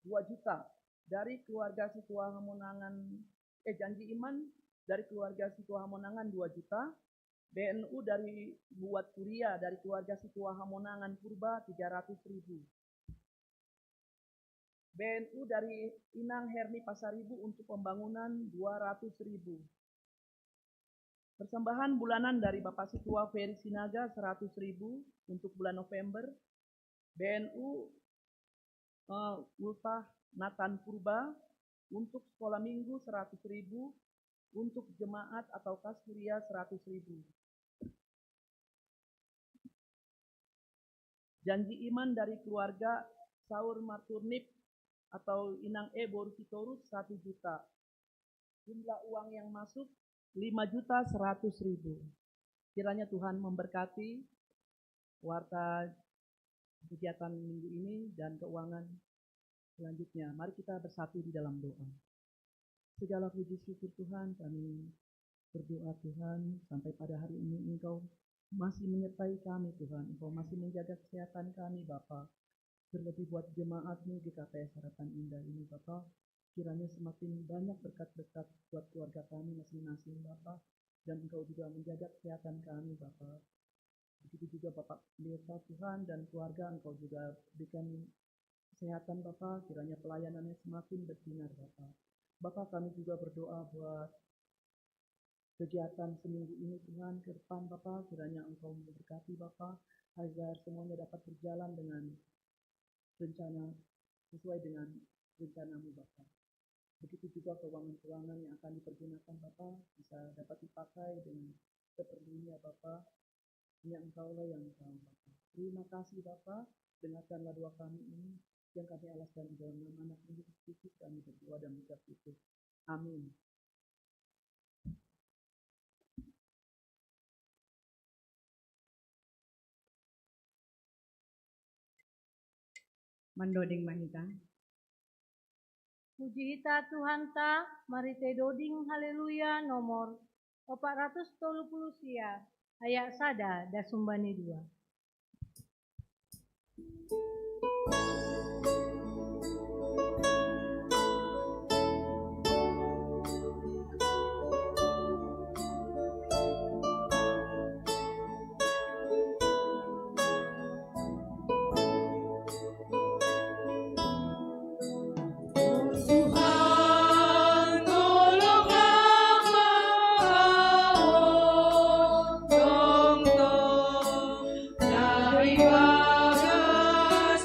2 juta. Dari keluarga Siswa Hamonangan, Janji Iman dari keluarga Siswa Hamonangan 2 juta. BNU dari buat kuliah dari keluarga Siswa Hamonangan Purba 300.000. BNU dari Inang Herni Pasaribu untuk pembangunan 200.000. Persembahan bulanan dari Bapak Siswa Ferry Sinaga 100.000 untuk bulan November. BNU Ulfah Nathan Purba untuk sekolah minggu 100.000, untuk jemaat atau kas kuliah 100.000. Janji Iman dari keluarga Saur Marturnip atau Inang Borusitorus 1 juta. Jumlah uang yang masuk 5.100.000. Kiranya Tuhan memberkati warta kegiatan minggu ini dan keuangan selanjutnya. Mari kita bersatu di dalam doa. Segala puji syukur Tuhan, kami berdoa Tuhan, sampai pada hari ini Engkau masih menyertai kami Tuhan. Engkau masih menjaga kesehatan kami Bapa. Terlebih buat jemaat-Mu GKPS Harapan Indah ini Bapa. Kiranya semakin banyak berkat-berkat buat keluarga kami masing-masing Bapa. Dan Engkau juga menjaga kesehatan kami Bapa. Begitu juga Bapak Pendeta Tuhan dan keluarga Engkau juga berikan kesehatan Bapak. Kiranya pelayanannya semakin bersinar Bapak. Bapak kami juga berdoa buat kegiatan seminggu ini Tuhan ke depan Bapak. Kiranya Engkau memberkati Bapak agar semuanya dapat berjalan dengan rencana sesuai dengan rencana-Mu Bapak. Begitu juga keuangan-keuangan yang akan dipergunakan Bapak bisa dapat dipakai dengan seperlunya Bapak. Hanya Engkaulah yang tahu Bapak. Terima kasih Bapak. Dengarkanlah doa kami ini yang kami alaskan di dalam nama Anak Yesus Kristus. Kami berdoa dan mengucap syukur. Amin. Mandoding manita. Puji ita Tuhan ta, mari te doding haleluya nomor 430 sia, ayat sada da sumbani 2. Dari bagas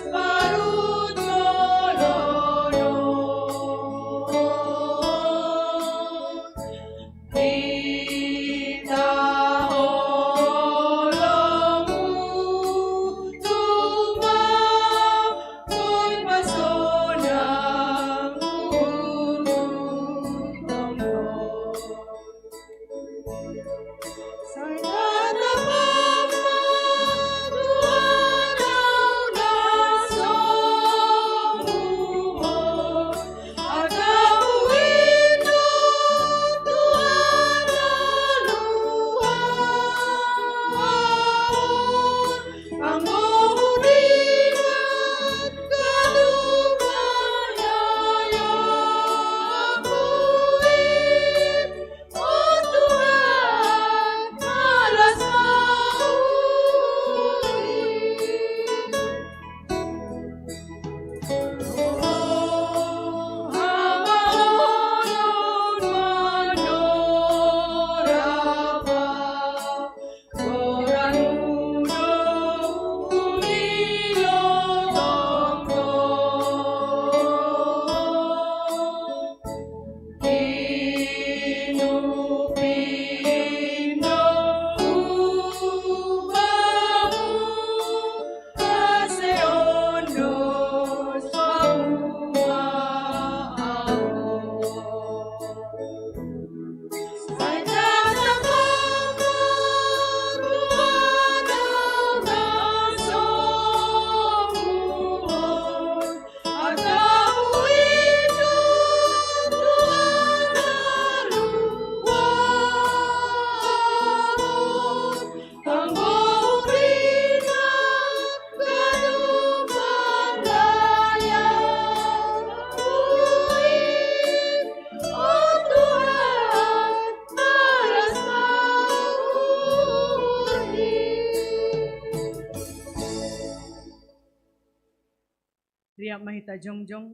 Ria Mahita Jongjong,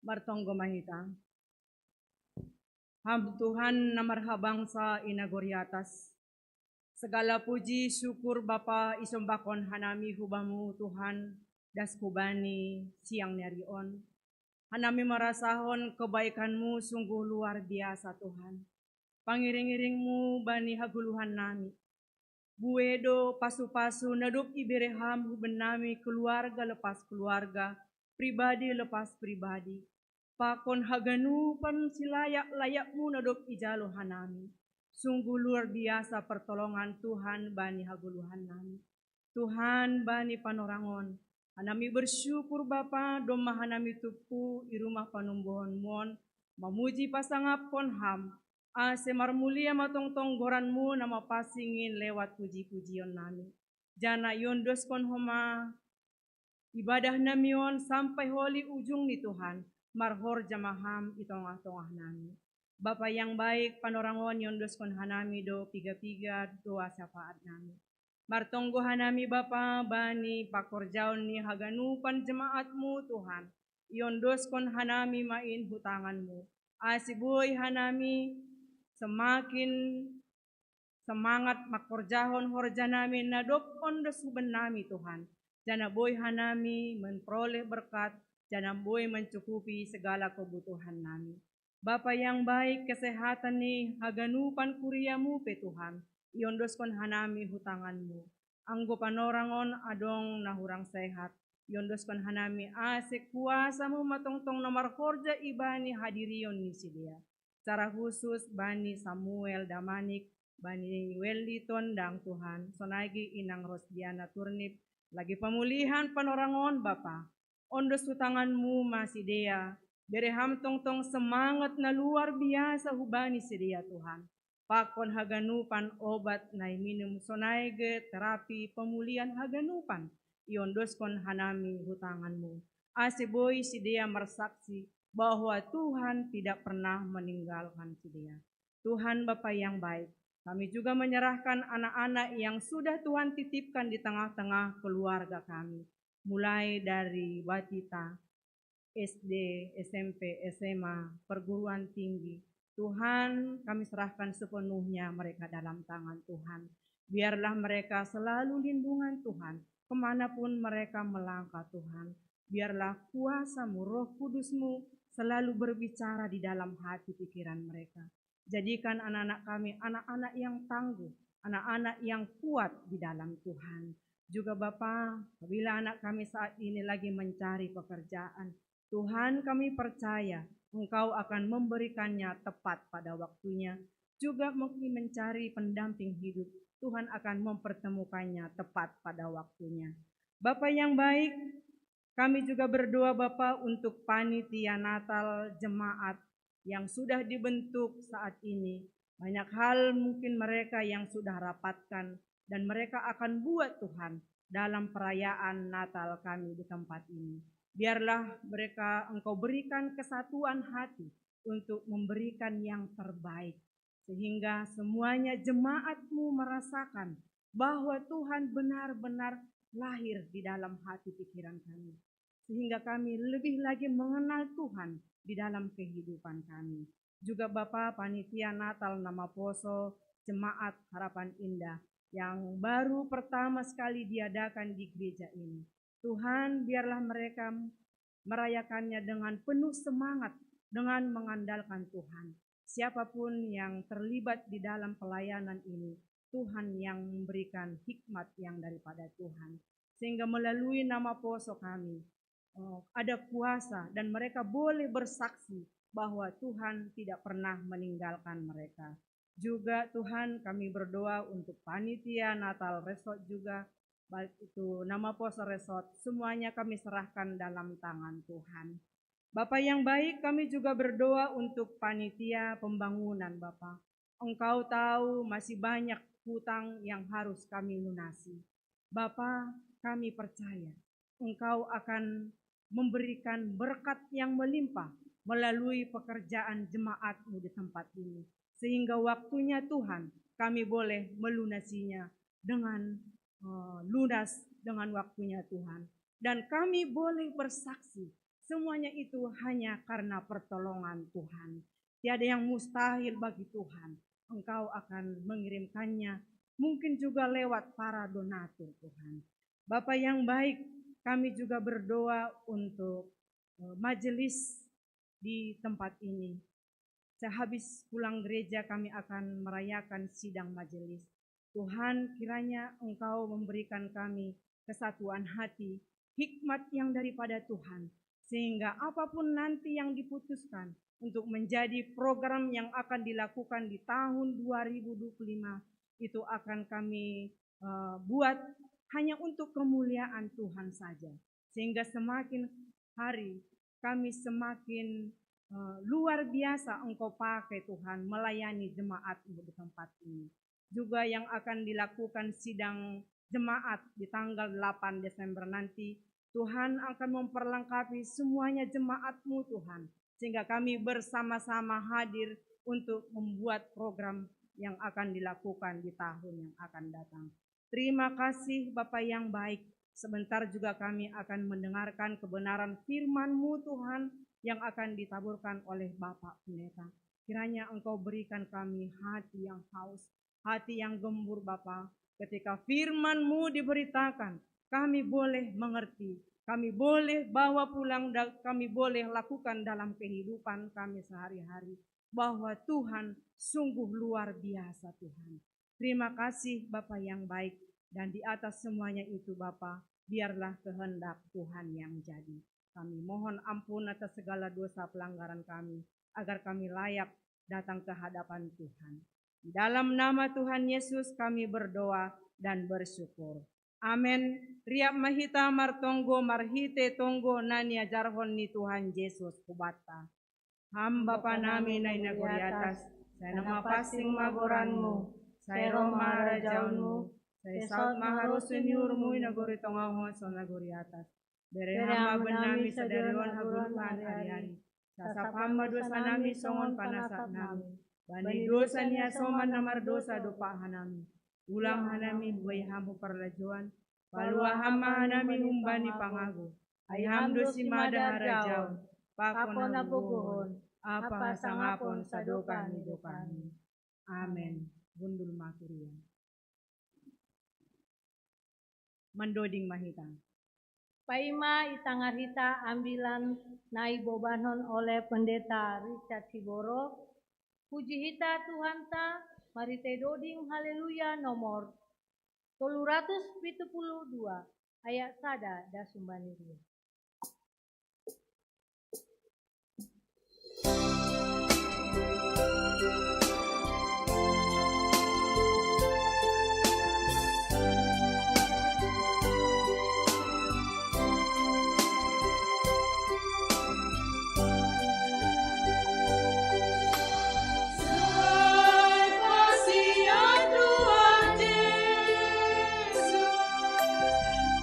Martonggo Mahita. Ham Tuhan namarha bangsa inagori atas. Segala puji syukur Bapa isombakon hanami hubamu Tuhan das kubani siang nerion. Hanami marasahon kebaikanmu sungguh luar biasa Tuhan. Pangiring-iringmu bani haguluhan nami. Buedo pasu-pasu nadup ibireham hubenami keluarga lepas keluarga, pribadi lepas pribadi. Pakon haganu pan silayak-layakmu nadup ijalo hanami. Sungguh luar biasa pertolongan Tuhan bani haguluhan nami. Tuhan bani panorangon. Hanami bersyukur Bapa doma hanami tupu di rumah panumbuhon mon. Memuji pasangap kon ham. Semar mulia matong-tong goranmu nama pasingin lewat puji-pujian nami. Jana yondos kon homa ibadah namion sampai holi ujung ni Tuhan. Marhor jamaham itongah-tongah nami. Bapa yang baik panorangon yondos kon hanami do piga-piga doa syafaat nami. Martonggo hanami Bapa bani pakorjaon ni haganupan jemaatmu Tuhan. Yondos kon hanami main hutanganmu. Asiboy hanami semakin semangat makorjahon horja nami nadop ondos huben nami Tuhan. Jana boy hanami memperoleh berkat, jana boy mencukupi segala kebutuhan nami. Bapa yang baik kesehatan ni haganupan kuriamu pe Tuhan. Yondos kon hanami hutanganmu. Anggo panorangon adong nahurang sehat. Yondos kon hanami asik kuasamu matongtong nomor horja ibani hadirion ni sidia. Secara khusus bani Samuel Damanik, bani Wellington dang Tuhan, sonagi inang Rosdiana Turnip, lagi pemulihan panorangon Bapa. Ondos hutanganmu masih dia, bereham tong-tong semangat na luar biasa hubani sedia Tuhan. Pakon haganupan obat na minum sonaige terapi pemulihan haganupan. Iondos kon hanami hutanganmu. Aseboy sedia mersaksi bahwa Tuhan tidak pernah meninggalkan dia. Tuhan Bapa yang baik, kami juga menyerahkan anak-anak yang sudah Tuhan titipkan di tengah-tengah keluarga kami. Mulai dari batita, SD, SMP, SMA, perguruan tinggi. Tuhan kami serahkan sepenuhnya mereka dalam tangan Tuhan. Biarlah mereka selalu lindungan Tuhan, kemanapun mereka melangkah Tuhan. Biarlah kuasa-Mu, Roh Kudus-Mu selalu berbicara di dalam hati pikiran mereka. Jadikan anak-anak kami anak-anak yang tangguh, anak-anak yang kuat di dalam Tuhan. Juga Bapa, apabila anak kami saat ini lagi mencari pekerjaan, Tuhan kami percaya Engkau akan memberikannya tepat pada waktunya. Juga mungkin mencari pendamping hidup, Tuhan akan mempertemukannya tepat pada waktunya. Bapa yang baik, kami juga berdoa Bapa untuk panitia Natal jemaat yang sudah dibentuk saat ini. Banyak hal mungkin mereka yang sudah rapatkan dan mereka akan buat Tuhan dalam perayaan Natal kami di tempat ini. Biarlah mereka Engkau berikan kesatuan hati untuk memberikan yang terbaik. Sehingga semuanya jemaat-Mu merasakan bahwa Tuhan benar-benar lahir di dalam hati pikiran kami. Sehingga kami lebih lagi mengenal Tuhan di dalam kehidupan kami. Juga Bapa panitia Natal Nama Poso Jemaat Harapan Indah yang baru pertama sekali diadakan di gereja ini. Tuhan biarlah mereka merayakannya dengan penuh semangat, dengan mengandalkan Tuhan. Siapapun yang terlibat di dalam pelayanan ini, Tuhan yang memberikan hikmat yang daripada Tuhan. Sehingga melalui Nama Poso kami, ada kuasa dan mereka boleh bersaksi bahwa Tuhan tidak pernah meninggalkan mereka. Juga Tuhan kami berdoa untuk panitia Natal Resort juga, baik itu Nama Poso Resort, semuanya kami serahkan dalam tangan Tuhan. Bapa yang baik, kami juga berdoa untuk panitia pembangunan Bapa. Engkau tahu masih banyak hutang yang harus kami lunasi. Bapa, kami percaya Engkau akan memberikan berkat yang melimpah melalui pekerjaan jemaat-Mu di tempat ini. Sehingga waktunya Tuhan kami boleh melunasinya dengan lunas dengan waktunya Tuhan. Dan kami boleh bersaksi, semuanya itu hanya karena pertolongan Tuhan. Tiada yang mustahil bagi Tuhan. Engkau akan mengirimkannya, mungkin juga lewat para donatur Tuhan. Bapa yang baik, kami juga berdoa untuk majelis di tempat ini. Sehabis pulang gereja kami akan merayakan sidang majelis. Tuhan, kiranya Engkau memberikan kami kesatuan hati, hikmat yang daripada Tuhan, sehingga apapun nanti yang diputuskan untuk menjadi program yang akan dilakukan di tahun 2025, itu akan kami buat hanya untuk kemuliaan Tuhan saja. Sehingga semakin hari kami semakin luar biasa Engkau pakai Tuhan melayani jemaat-Mu di tempat ini. Juga yang akan dilakukan sidang jemaat di tanggal 8 Desember nanti, Tuhan akan memperlengkapi semuanya jemaat-Mu Tuhan, sehingga kami bersama-sama hadir untuk membuat program yang akan dilakukan di tahun yang akan datang. Terima kasih Bapa yang baik. Sebentar juga kami akan mendengarkan kebenaran firman-Mu Tuhan yang akan ditaburkan oleh Bapak Pendeta. Kiranya Engkau berikan kami hati yang haus, hati yang gembur Bapa. Ketika firman-Mu diberitakan, kami boleh mengerti, kami boleh bawa pulang, dan kami boleh lakukan dalam kehidupan kami sehari-hari. Bahwa Tuhan sungguh luar biasa Tuhan. Terima kasih Bapa yang baik. Dan di atas semuanya itu Bapa, biarlah kehendak Tuhan yang jadi. Kami mohon ampun atas segala dosa pelanggaran kami, agar kami layak datang ke hadapan Tuhan. Di dalam nama Tuhan Yesus kami berdoa dan bersyukur. Amin. Riap mahita martonggo marhite tonggo nania jarhon ni Tuhan Yesus kubata. Hamba panami na inaguri atas, saya nama pasing magoranmu, saya Roma rajaunmu, saya saut maharusin yurmu inaguri tongahon so naguri atas. Bere hamba benami sadarion haguruhan hari-hari. Sasap hamba dosa nami songon panasap nami. Bani dosa niya soman namar dosa dopa hanami. Ulang hanami buay hambu parlajuan. Palua hama hanami humbani pangago. Ayam dosi mada harajaon. Pakon napuguhon. Apa sangapon sadokan hidupani. Amen. Bundul makurian. Mandoding mahitang. Paima itangarita ambilan naibobanon oleh Pendeta Richard Siboro. Puji hita Tuhan ta, marite doding haleluya nomor 372 ayat sada da sumbaniria.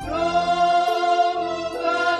Romuga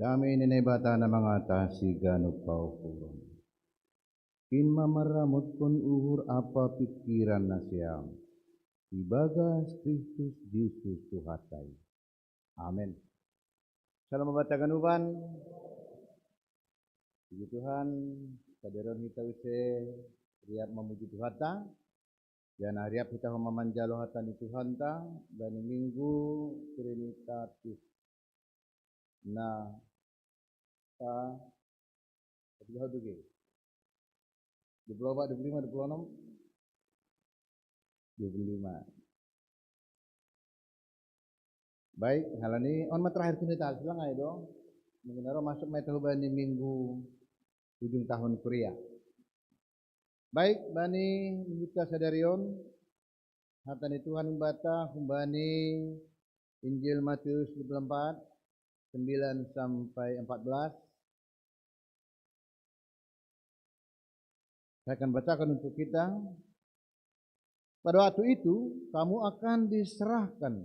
Kami ninebata na mengatasi ganuk paufuron. In mamaramot pun uhur apa pikiran nasyam. Ibagas Kristus Yesus Tuhatai. Amin. Salam membacakan uban. Puji Tuhan, kadiron kita use riap memuji Tuhata. Dan hariap kita memanjalo hatani Tuhan ta dan minggu Trinitatis. Nah, ta 25, 26, 25. Baik, halani on terakhir kita silang ayo dong. Mengenaro masuk metode bani minggu ujung tahun Korea. Baik, bani kita sadarion hatani Tuhan bata humbani Injil Matius 24 9 sampai 14. Saya akan bacakan untuk kita. Pada waktu itu kamu akan diserahkan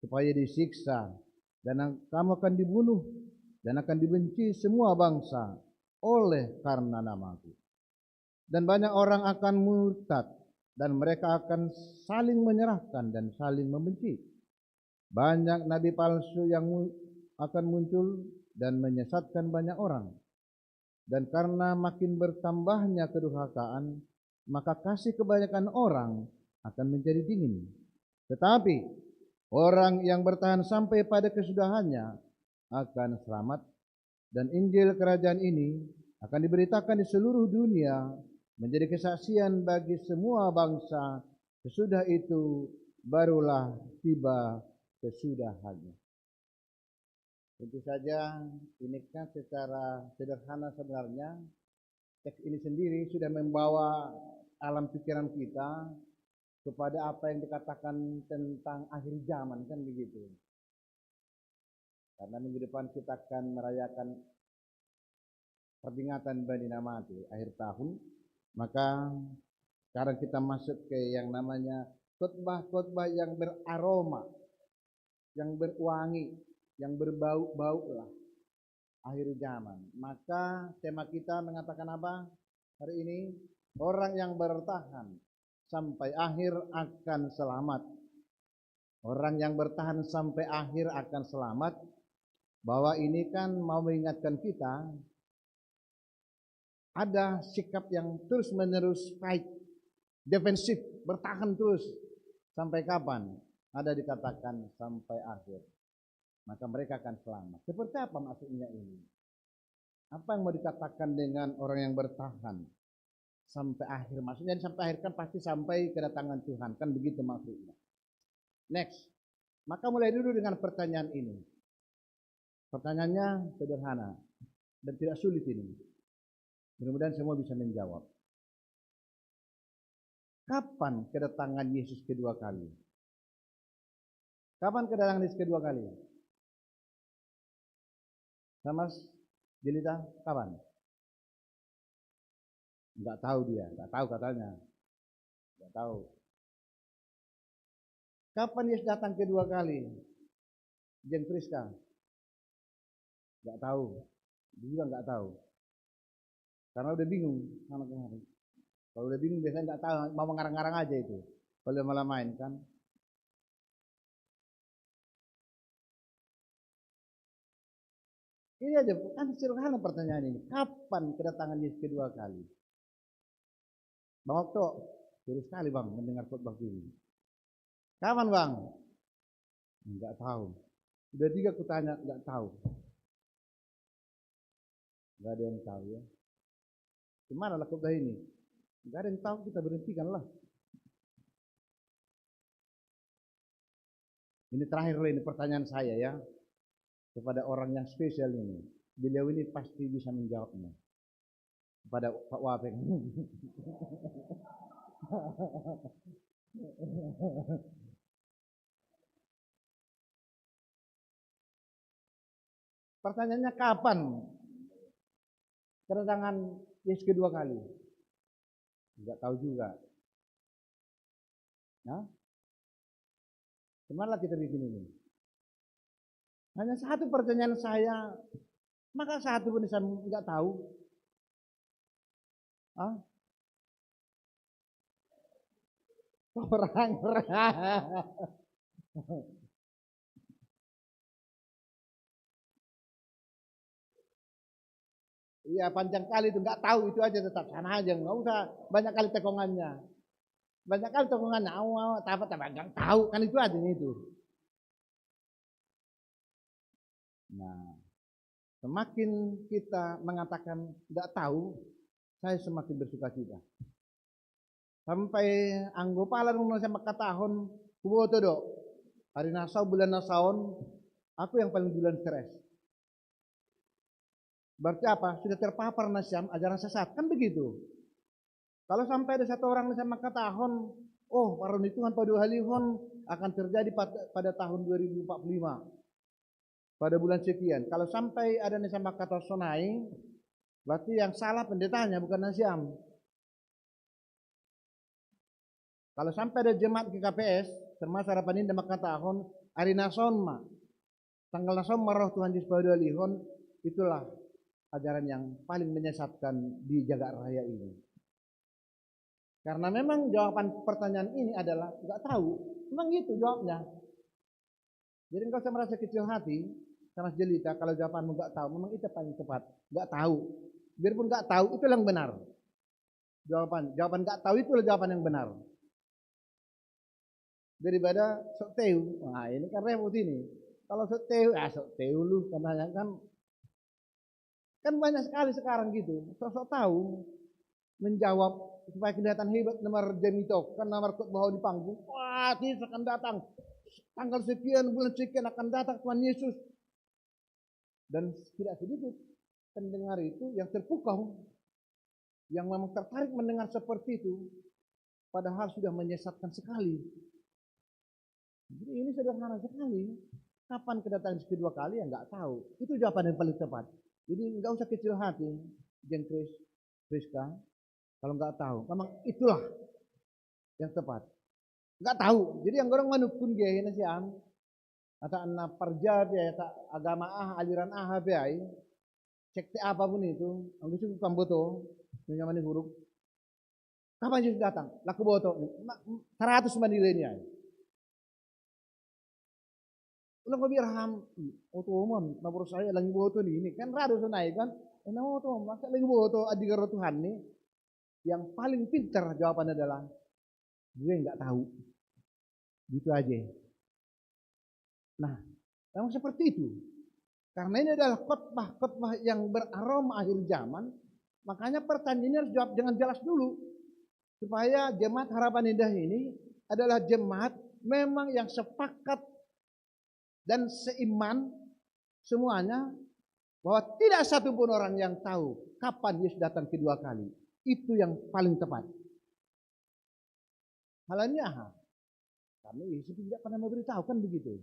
supaya disiksa dan kamu akan dibunuh dan akan dibenci semua bangsa oleh karena namaku. Dan banyak orang akan murtad dan mereka akan saling menyerahkan dan saling membenci. Banyak nabi palsu yang akan muncul dan menyesatkan banyak orang. Dan karena makin bertambahnya kedurhakaan, maka kasih kebanyakan orang akan menjadi dingin. Tetapi orang yang bertahan sampai pada kesudahannya akan selamat. Dan Injil kerajaan ini akan diberitakan di seluruh dunia menjadi kesaksian bagi semua bangsa. Sesudah itu barulah tiba kesudahannya. Tentu saja ini kan secara sederhana sebenarnya teks ini sendiri sudah membawa alam pikiran kita kepada apa yang dikatakan tentang akhir zaman, kan begitu. Karena minggu depan kita akan merayakan peringatan Bani Namati akhir tahun, maka sekarang kita masuk ke yang namanya khotbah-khotbah yang beraroma, yang berwangi, yang berbau-bau lah akhir zaman. Maka tema kita mengatakan apa hari ini? Orang yang bertahan sampai akhir akan selamat. Orang yang bertahan sampai akhir akan selamat. Bahwa ini kan mau mengingatkan kita ada sikap yang terus menerus fight, defensif, bertahan terus sampai kapan? Ada dikatakan sampai akhir. Maka mereka akan selamat. Seperti apa maksudnya ini? Apa yang mau dikatakan dengan orang yang bertahan sampai akhir? Maksudnya sampai akhir kan pasti sampai kedatangan Tuhan. Kan begitu maksudnya. Next. Maka mulai dulu dengan pertanyaan ini. Pertanyaannya sederhana dan tidak sulit ini. Mudah-mudahan semua bisa menjawab. Kapan kedatangan Yesus kedua kali? Kapan kedatangan Yesus kedua kali? Sama Jelita, kapan? Enggak tahu dia, enggak tahu katanya. Enggak tahu. Kapan Yesus datang kedua kali? Jen Priska? Enggak tahu. Dia juga enggak tahu. Karena udah bingung sama kemarin. Kalau udah bingung biasanya enggak tahu, mau mengarang-arang aja itu. Kalau malah main kan. Ini aja, kan sederhana pertanyaan ini. Kapan kedatangan Yesus kedua kali? Bang Okto, terus sekali bang mendengar khotbah ini. Kapan bang? Enggak tahu. Udah 3 kutanya, enggak tahu. Enggak ada yang tahu ya. Gimana lah khotbah ini? Enggak ada yang tahu, kita berhentikan lah. Ini terakhir ini pertanyaan saya ya. Kepada orang yang spesial ini. Beliau ini pasti bisa menjawabnya. Kepada Pak Wapeng. Pertanyaannya kapan kedatangan Yesus kedua kali? Enggak tahu juga. Nah, kemana kita bikin ini? Hanya satu pertanyaan saya Maka satu pun Islam nggak tahu. Ah? Orang. Iya panjang kali itu nggak tahu itu aja tetap sana aja nggak usah banyak kali tekongannya. Banyak kali tekongannya awal apa nggak tahu kan itu aja itu. Nah, semakin kita mengatakan nggak tahu, saya semakin bersuka cita. Sampai anggota lalu sama katahon, kuboto do. Hari nasau bulan nasaon, aku yang paling bulan stres. Berarti apa? Sudah terpapar nasyam ajaran sesat kan begitu. Kalau sampai ada satu orang sama katahon, oh parunitungan pada halihon akan terjadi pada tahun 2045. Pada bulan sekian. Kalau sampai ada sama kata sonai, berarti yang salah pendetanya bukan nasyam. Kalau sampai ada jemaat ke KPS, termasuk harapan ini maka tahun hari nason ma, tanggal nason marah Tuhan Yesus pada lihon, itulah ajaran yang paling menyesatkan di jagat raya ini. Karena memang jawaban pertanyaan ini adalah nggak tahu, memang gitu jawabnya. Jadi engkau usah merasa kecil hati sama jelita kalau jawabanmu nggak tahu, memang itu paling tepat, nggak tahu. Biarpun nggak tahu itu yang benar. Jawaban nggak tahu itu jawaban yang benar. Daripada sok tahu, nah ini kan repot ini. Kalau sok tahu lu karena kan banyak sekali sekarang gitu, sok tahu menjawab supaya kelihatan hebat nomor jenitok kan nomor bawa di panggung. Wah, ini akan datang tanggal sekian bulan sekian akan datang Tuhan Yesus. Dan tidak sedikit pendengar itu yang terpukau, yang memang tertarik mendengar seperti itu, padahal sudah menyesatkan sekali. Jadi ini sederhana sekali. Kapan kedatangan kedua kali ya nggak tahu. Itu jawaban yang paling tepat. Jadi nggak usah kecil hati, Jeng Priska. Kalau nggak tahu, memang itulah yang tepat. Nggak tahu. Jadi yang orang manukun gaya ini sih atau anak perja ya, agama aliran HBI, cek apapun itu, anggur cukup pamboto, nyaman huruf. Kapan Yesus datang? Laku boto, 100 mandirinya. Ulang ko birham, otoman, nabur saya lagi boto ini kan rado sunai kan, otoman, masa lagi boto adigar Tuhan nih, yang paling pintar jawabannya adalah gue nggak tahu, gitu aja. Nah, memang seperti itu, karena ini adalah khotbah yang beraroma akhir zaman, makanya pertanyaan ini harus jawab dengan jelas dulu, supaya jemaat Harapan Indah ini adalah jemaat memang yang sepakat dan seiman semuanya bahwa tidak satu pun orang yang tahu kapan Yesus datang kedua kali. Itu yang paling tepat. Halanya kami Yesus tidak pernah memberitahu kan begitu.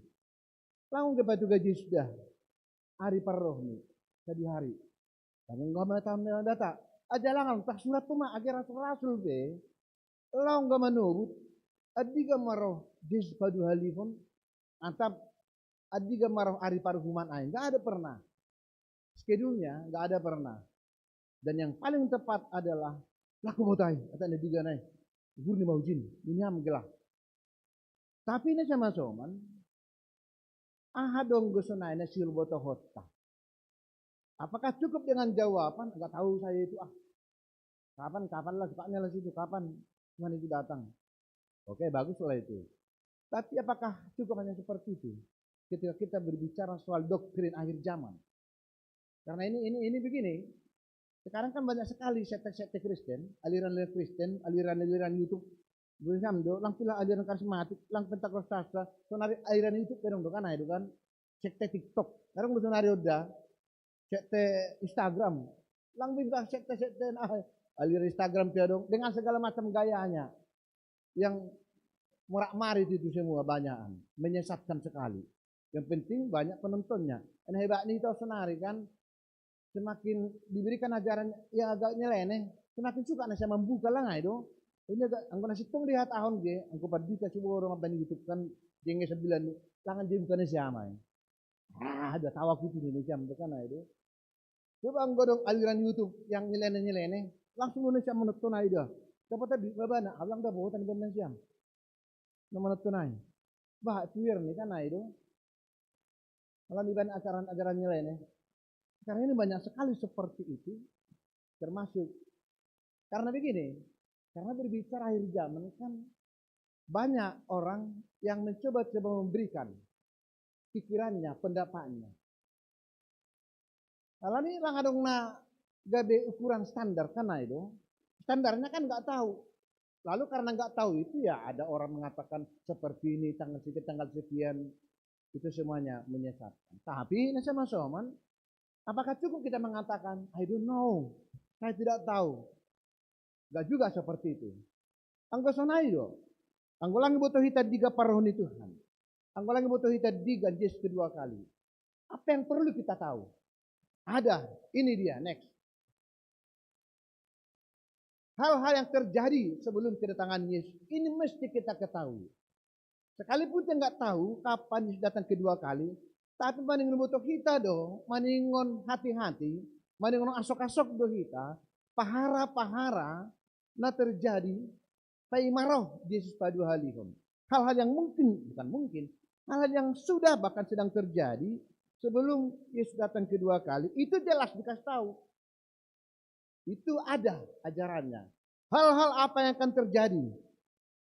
Langsung ke batu gaji sudah hari paroh nih tadi hari. Kami nggak mau tahu data. Ajalangan tak surat tuh mah agar rasul be. Langsung nggak menurut. Adiga maroh Yesus pada halifon antap adiga marah hari parhuman ain, nggak ada pernah. Skedulnya nggak ada pernah. Dan yang paling tepat adalah laku botai, kata ada diga naik. Gurni mau jin, ini gelah. Tapi ini sama soman, dong gosonai na silboto hotta. Apakah cukup dengan jawaban? Nggak tahu saya itu Kapan lah cepatnya lah situ, kapan Tuhan itu datang? Oke, bagus lah itu. Tapi apakah cukup hanya seperti itu? Ketika kita berbicara soal doktrin akhir zaman. Karena ini begini. Sekarang kan banyak sekali sekte-sekte Kristen, aliran-aliran Kristen, aliran-aliran YouTube. Bersamdo, langpilah aliran karismatik, lang pentakostal, sonari aliran YouTube perong kan itu kan. Sekte TikTok. Sekarang sonari udah sekte Instagram. Lang bingkah sekte-sekte aliran Instagram piadong dengan segala macam gayanya. Yang murak-marit itu semua banyakan, menyesatkan sekali. Yang penting banyak penontonnya. Dan hebat nih tahu senari kan, semakin diberikan ajaran yang agak nyeleneh, semakin suka nasi membuka lah nggak itu. Ini agak angkut nasi tung lihat tahun ge, angkut perdita coba orang apa YouTube kan, jengge 9, tangan dia bukan siapa ya. Ada tahu aku di Indonesia bukan itu. Coba anggodong aliran YouTube yang nyeleneh-nyeleneh, langsung Indonesia menut tunai dia. Dapat tadi babana, abang dah bawa tadi benar siang. Menut tunai. Bah, tuir nih kan itu. Kalau di ajaran-ajaran nyeleneh. Karena ini banyak sekali seperti itu, termasuk karena begini, karena berbicara akhir zaman kan banyak orang yang mencoba-coba memberikan pikirannya, pendapatnya. Kalau ini lang adong na gabe ukuran standar karena itu, standarnya kan nggak tahu. Lalu karena nggak tahu itu ya ada orang mengatakan seperti ini tanggal sekian itu semuanya menyesatkan. Tapi nasa masoman, apakah cukup kita mengatakan I don't know, saya tidak tahu? Gak juga seperti itu. Anggo sonai do, anggo lang butuh hita diga parahon Tuhan. Anggo lang butuh hita diga Yesus kedua kali. Apa yang perlu kita tahu? Ada, ini dia, next. Hal-hal yang terjadi sebelum kedatangan Yesus, ini mesti kita ketahui. Sekalipun kita nggak tahu kapan Yesus datang kedua kali, tapi maningon butuh kita do, maningon hati-hati, maningon asok-asok do kita, pahara-pahara na terjadi, paimaroh Yesus pada halihom. Hal-hal yang mungkin, bukan mungkin, hal-hal yang sudah bahkan sedang terjadi, sebelum Yesus datang kedua kali, itu jelas dikasih tahu. Itu ada ajarannya. Hal-hal apa yang akan terjadi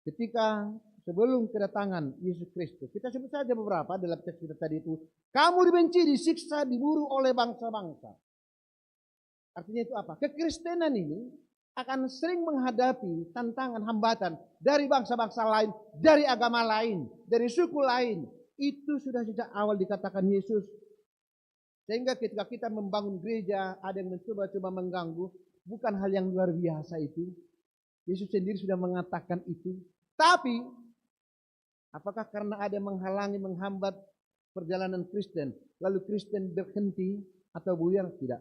ketika sebelum kedatangan Yesus Kristus. Kita sebut saja beberapa dalam teks kita tadi itu. Kamu dibenci, disiksa, diburu oleh bangsa-bangsa. Artinya itu apa? Kekristenan ini akan sering menghadapi tantangan, hambatan dari bangsa-bangsa lain, dari agama lain, dari suku lain. Itu sudah sejak awal dikatakan Yesus. Sehingga ketika kita membangun gereja, ada yang mencoba-coba mengganggu. Bukan hal yang luar biasa itu. Yesus sendiri sudah mengatakan itu. Tapi, apakah karena ada yang menghalangi, menghambat perjalanan Kristen, lalu Kristen berhenti atau buyar? Tidak.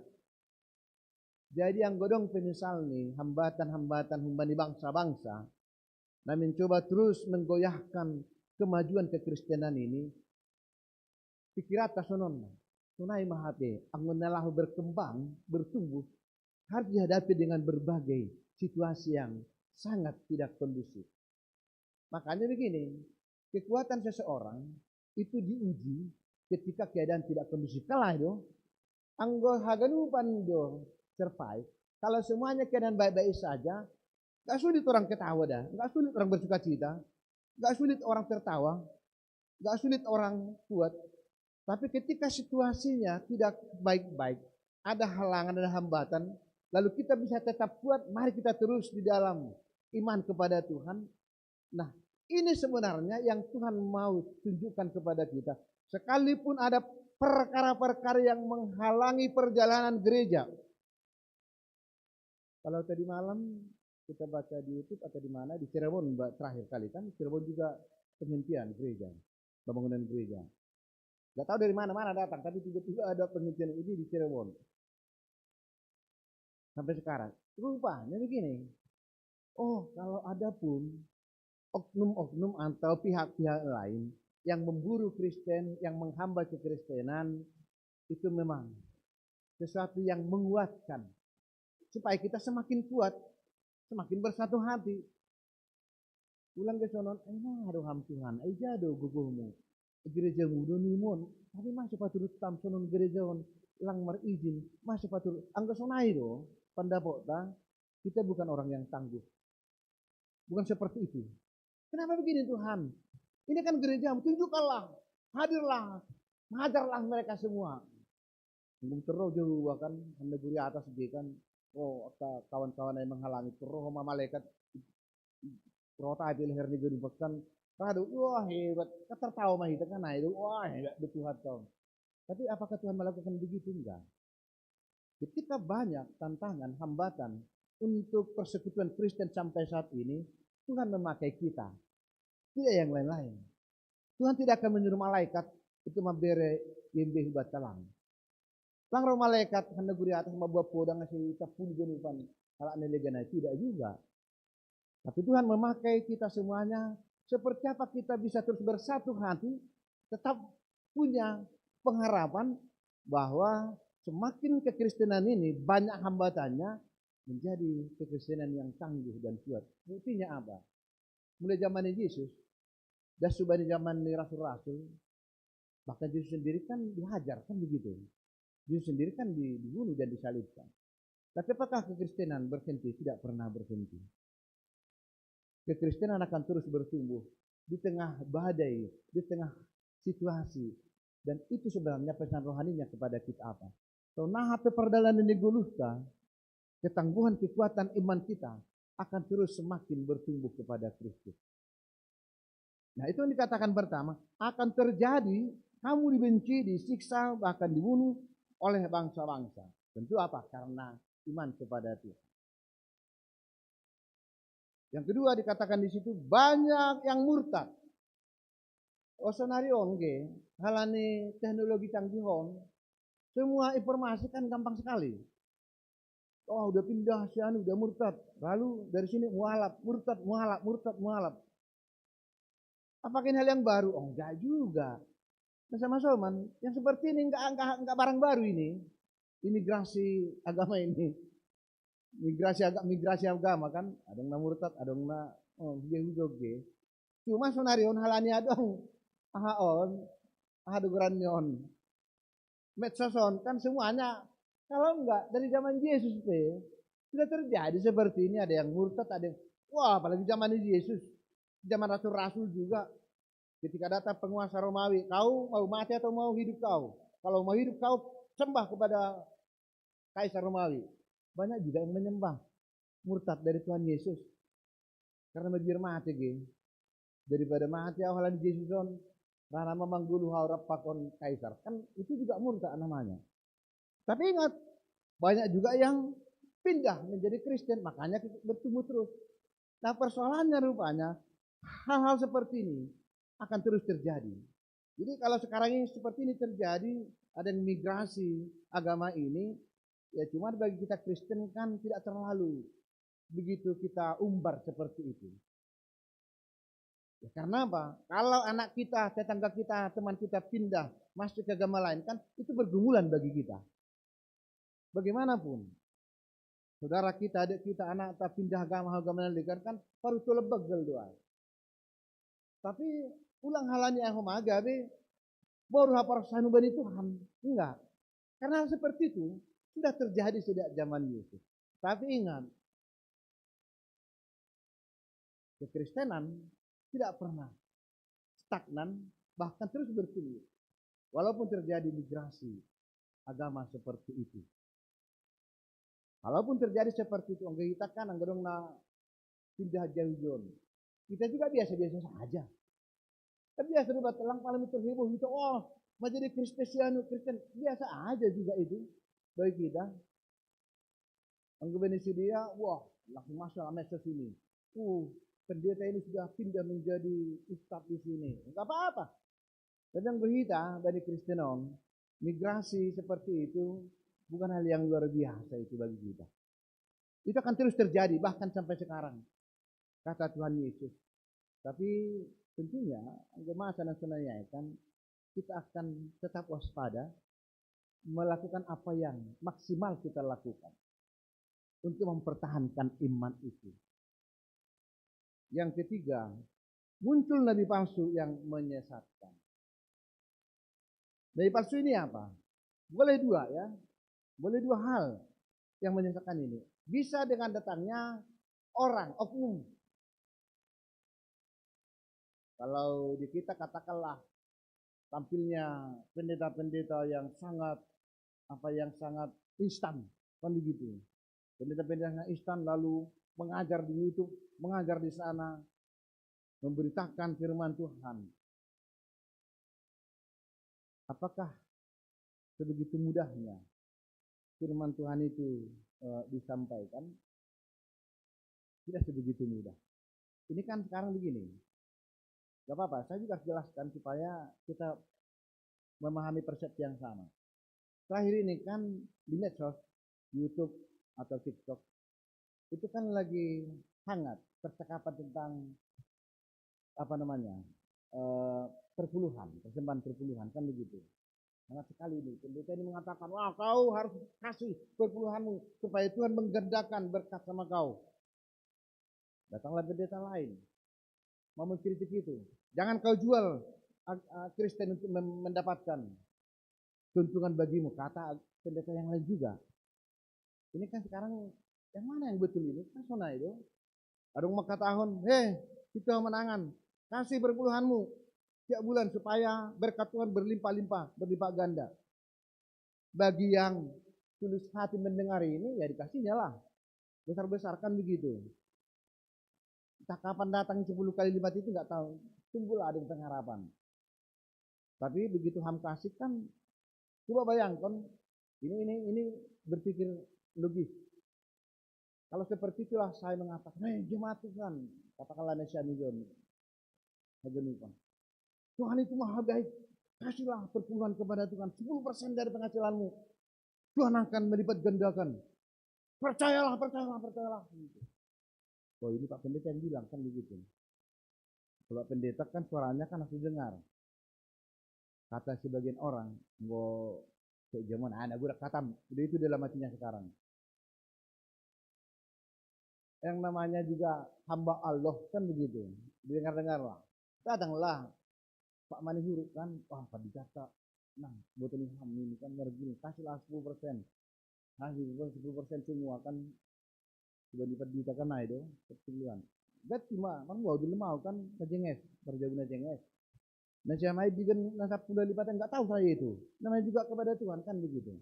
Jadi yang godong penyesal nih, hambatan-hambatan di bangsa-bangsa, nah mencoba terus menggoyahkan kemajuan kekristenan ini, pikirat sonon, tunai mahate, angonalah berkembang, bertumbuh, harus dihadapi dengan berbagai situasi yang sangat tidak kondusif. Makanya begini, kekuatan seseorang itu diuji ketika keadaan tidak kondusif. Kalah itu, anggo haganupan do survive. Kalau semuanya keadaan baik-baik saja, gak sulit orang ketawa dah, gak sulit orang bersuka cita, gak sulit orang tertawa, gak sulit orang kuat. Tapi ketika situasinya tidak baik-baik, ada halangan, ada hambatan, lalu kita bisa tetap kuat, mari kita terus di dalam iman kepada Tuhan. Nah, ini sebenarnya yang Tuhan mau tunjukkan kepada kita. Sekalipun ada perkara-perkara yang menghalangi perjalanan gereja. Kalau tadi malam kita baca di YouTube atau di mana, di Cirebon terakhir kali kan, Cirebon juga penghentian gereja, pembangunan gereja. Gak tahu dari mana-mana datang, tapi tiba-tiba ada penghentian ini di Cirebon. Sampai sekarang. Rupanya begini, oh kalau ada pun oknum-oknum atau pihak-pihak lain yang memburu Kristen, yang menghambat kekristenan, itu memang sesuatu yang menguatkan. Supaya kita semakin kuat, semakin bersatu hati. Ulang ke sonon, aduh ham Tuhan, aja do guguhmu. Gereja muda nimun, tapi masih paturut tam sonon gereja lang merizin, masih paturut. Angga sonai do, pandapota, kita bukan orang yang tangguh. Bukan seperti itu. Kenapa begini Tuhan? Ini kan gereja, tunjukkanlah, hadirlah, mengajarlah mereka semua. Mungkin terus juga kan, anda guri atas dia kan. Oh, kawan-kawan yang menghalangi roh malaikat roh tadi leher ni gede bahkan radu wah hebat tertawa mah itu kan itu wah hebat Tuhan kau. Tapi apakah Tuhan melakukan begitu? Enggak. Ketika banyak tantangan, hambatan untuk persekutuan Kristen sampai saat ini, Tuhan memakai kita, tidak yang lain-lain. Tuhan tidak akan menyuruh malaikat itu memberi yembe batalang. Lang malaikat hendak guri atas membuat podang ngasih tapun genupan kalau nelegana tidak juga. Tapi Tuhan memakai kita semuanya seperti apa kita bisa terus bersatu hati, tetap punya pengharapan bahwa semakin kekristenan ini banyak hambatannya, menjadi kekristenan yang tangguh dan kuat. Buktinya apa? Mulai zaman Yesus, dan sudah di zaman rasul-rasul, bahkan Yesus sendiri kan dihajar, kan begitu. Yesus sendiri kan dibunuh dan disalibkan. Tapi apakah kekristenan berhenti? Tidak pernah berhenti. Kekristenan akan terus bertumbuh di tengah badai, di tengah situasi. Dan itu sebenarnya pesan rohaninya kepada kita apa? Nah, perjalanan di Golgota, ketangguhan kekuatan iman kita akan terus semakin bertumbuh kepada Kristus. Nah, itu yang dikatakan pertama, akan terjadi kamu dibenci, disiksa, bahkan dibunuh oleh bangsa-bangsa. Tentu apa? Karena iman kepada Tuhan. Yang kedua dikatakan di situ banyak yang murtad. Osonarion ke, halani teknologi canggihon, semua informasi kan gampang sekali. Oh, udah pindah sian, udah murtad. Lalu dari sini mualaf, murtad, mualaf, murtad, mualaf. Apakah ini hal yang baru? Oh, enggak juga. Sama Soman, yang seperti ini enggak barang baru ini. Imigrasi agama ini. Migrasi agama kan, ada yang murtad, ada yang Yehudoge. Cuma sonarion halani adong ahaduguranyon. Medsoson kan semuanya, kalau enggak dari zaman Yesus sudah terjadi seperti ini. Ada yang murtad, ada yang wah, apalagi zaman Yesus, zaman rasul-rasul juga. Ketika datang penguasa Romawi, kau mau mati atau mau hidup kau? Kalau mau hidup kau sembah kepada Kaisar Romawi. Banyak juga yang menyembah murtad dari Tuhan Yesus. Karena lebih mati daripada mati awalan Yesuson karena memanggulu haurap pakon Kaisar. Kan itu juga murtad namanya. Tapi ingat, banyak juga yang pindah menjadi Kristen, makanya bertumbuh terus. Nah, persoalannya rupanya hal-hal seperti ini akan terus terjadi. Jadi kalau sekarang ini seperti ini terjadi, ada yang migrasi agama ini, ya cuma bagi kita Kristen kan tidak terlalu begitu kita umbar seperti itu. Ya, karena apa? Kalau anak kita, tetangga kita, teman kita pindah masuk ke agama lain, kan itu bergumulan bagi kita. Bagaimanapun, saudara kita, adik kita, anak kita pindah agama lain kan baru tu lebegel doa. Tapi ulang halanya yang homagabe baru hafal sanubani Tuhan. Enggak. Karena seperti itu sudah terjadi sejak zaman Yesus. Tapi ingat, kekristenan tidak pernah stagnan, bahkan terus bertumbuh. Walaupun terjadi migrasi agama seperti itu. Walaupun terjadi seperti itu, kita kan anggadong na pindah jauh-jauh. Kita juga biasa-biasa saja. Tapi biasa juga telang paling terhibur itu, oh, menjadi Kristen, biasa aja juga itu bagi kita. Anggapan dia, wah, langsung masuk medsos ini. Pendeta ini sudah pindah menjadi ustadz di sini. Enggak apa-apa. Sedang berita dari Kristenon, migrasi seperti itu bukan hal yang luar biasa itu bagi kita. Itu akan terus terjadi bahkan sampai sekarang, kata Tuhan Yesus. Tapi tentunya jemaat dan saudara kan kita akan tetap waspada, melakukan apa yang maksimal kita lakukan untuk mempertahankan iman itu. Yang ketiga, muncul nabi palsu yang menyesatkan. Nabi palsu ini apa? Boleh dua ya. Boleh dua hal yang menyesatkan ini. Bisa dengan datangnya orang, oknum. Kalau di kita katakanlah tampilnya pendeta-pendeta yang sangat sangat instan, kan begitu. Pendeta-pendeta yang instan lalu mengajar di YouTube, mengajar di sana, memberitakan firman Tuhan. Apakah sebegitu mudahnya firman Tuhan itu disampaikan? Tidak sebegitu mudah. Ini kan sekarang begini. Gak apa-apa, saya juga harus jelaskan supaya kita memahami persepsi yang sama. Terakhir ini kan di medsos, YouTube atau TikTok, itu kan lagi hangat percakapan tentang persembahan perpuluhan kan begitu. Sangat sekali ini. Pendeta ini mengatakan, wah kau harus kasih perpuluhanmu supaya Tuhan menggandakan berkat sama kau. Datanglah pendeta lain mau mengkritik itu. Jangan kau jual Kristen untuk mendapatkan keuntungan bagimu, kata pendeta yang lain juga. Ini kan sekarang yang mana yang betul ini? Persona itu. Ada yang tahun, kita menangan, kasih perpuluhanmu tiap bulan supaya berkat Tuhan berlimpah-limpah, berlimpah ganda. Bagi yang tulus hati mendengar ini, ya dikasihnya lah. Besar-besarkan begitu. Entah kapan datang 10 kali lipat itu nggak tahu. Tunggulah ada pengharapan. Tapi begitu ham kasih kan, coba bayangkan, ini berpikir logis. Kalau seperti itulah saya mengatakan, jemaat Tuhan, katakanlah Indonesia Million, Tuhan itu maha baik, kasihlah perpuluhan kepada Tuhan, 10% dari penghasilanmu, Tuhan akan melipat gandakan. Percayalah. Oh ini Pak Pendeta yang bilang kan begitu. Kalau pendeta kan suaranya kan harus dengar. Kata sebagian orang, kayak zaman anak gue udah katam, udah itu dalam hatinya sekarang. Yang namanya juga hamba Allah kan begitu. Dengar lah. Datanglah Pak Mani Huruf kan, wah Pak Dikata, nah botol ham ini kan begini, kasihlah 10%. Nah 10% semua kan sudah diperdikan nah itu perpuluhan. Bet cuma, man mau dulu mau kan najenges, berjauh najenges. Nah siapa juga nasab sudah lipatan nggak tahu saya itu. Namanya juga kepada Tuhan kan begitu.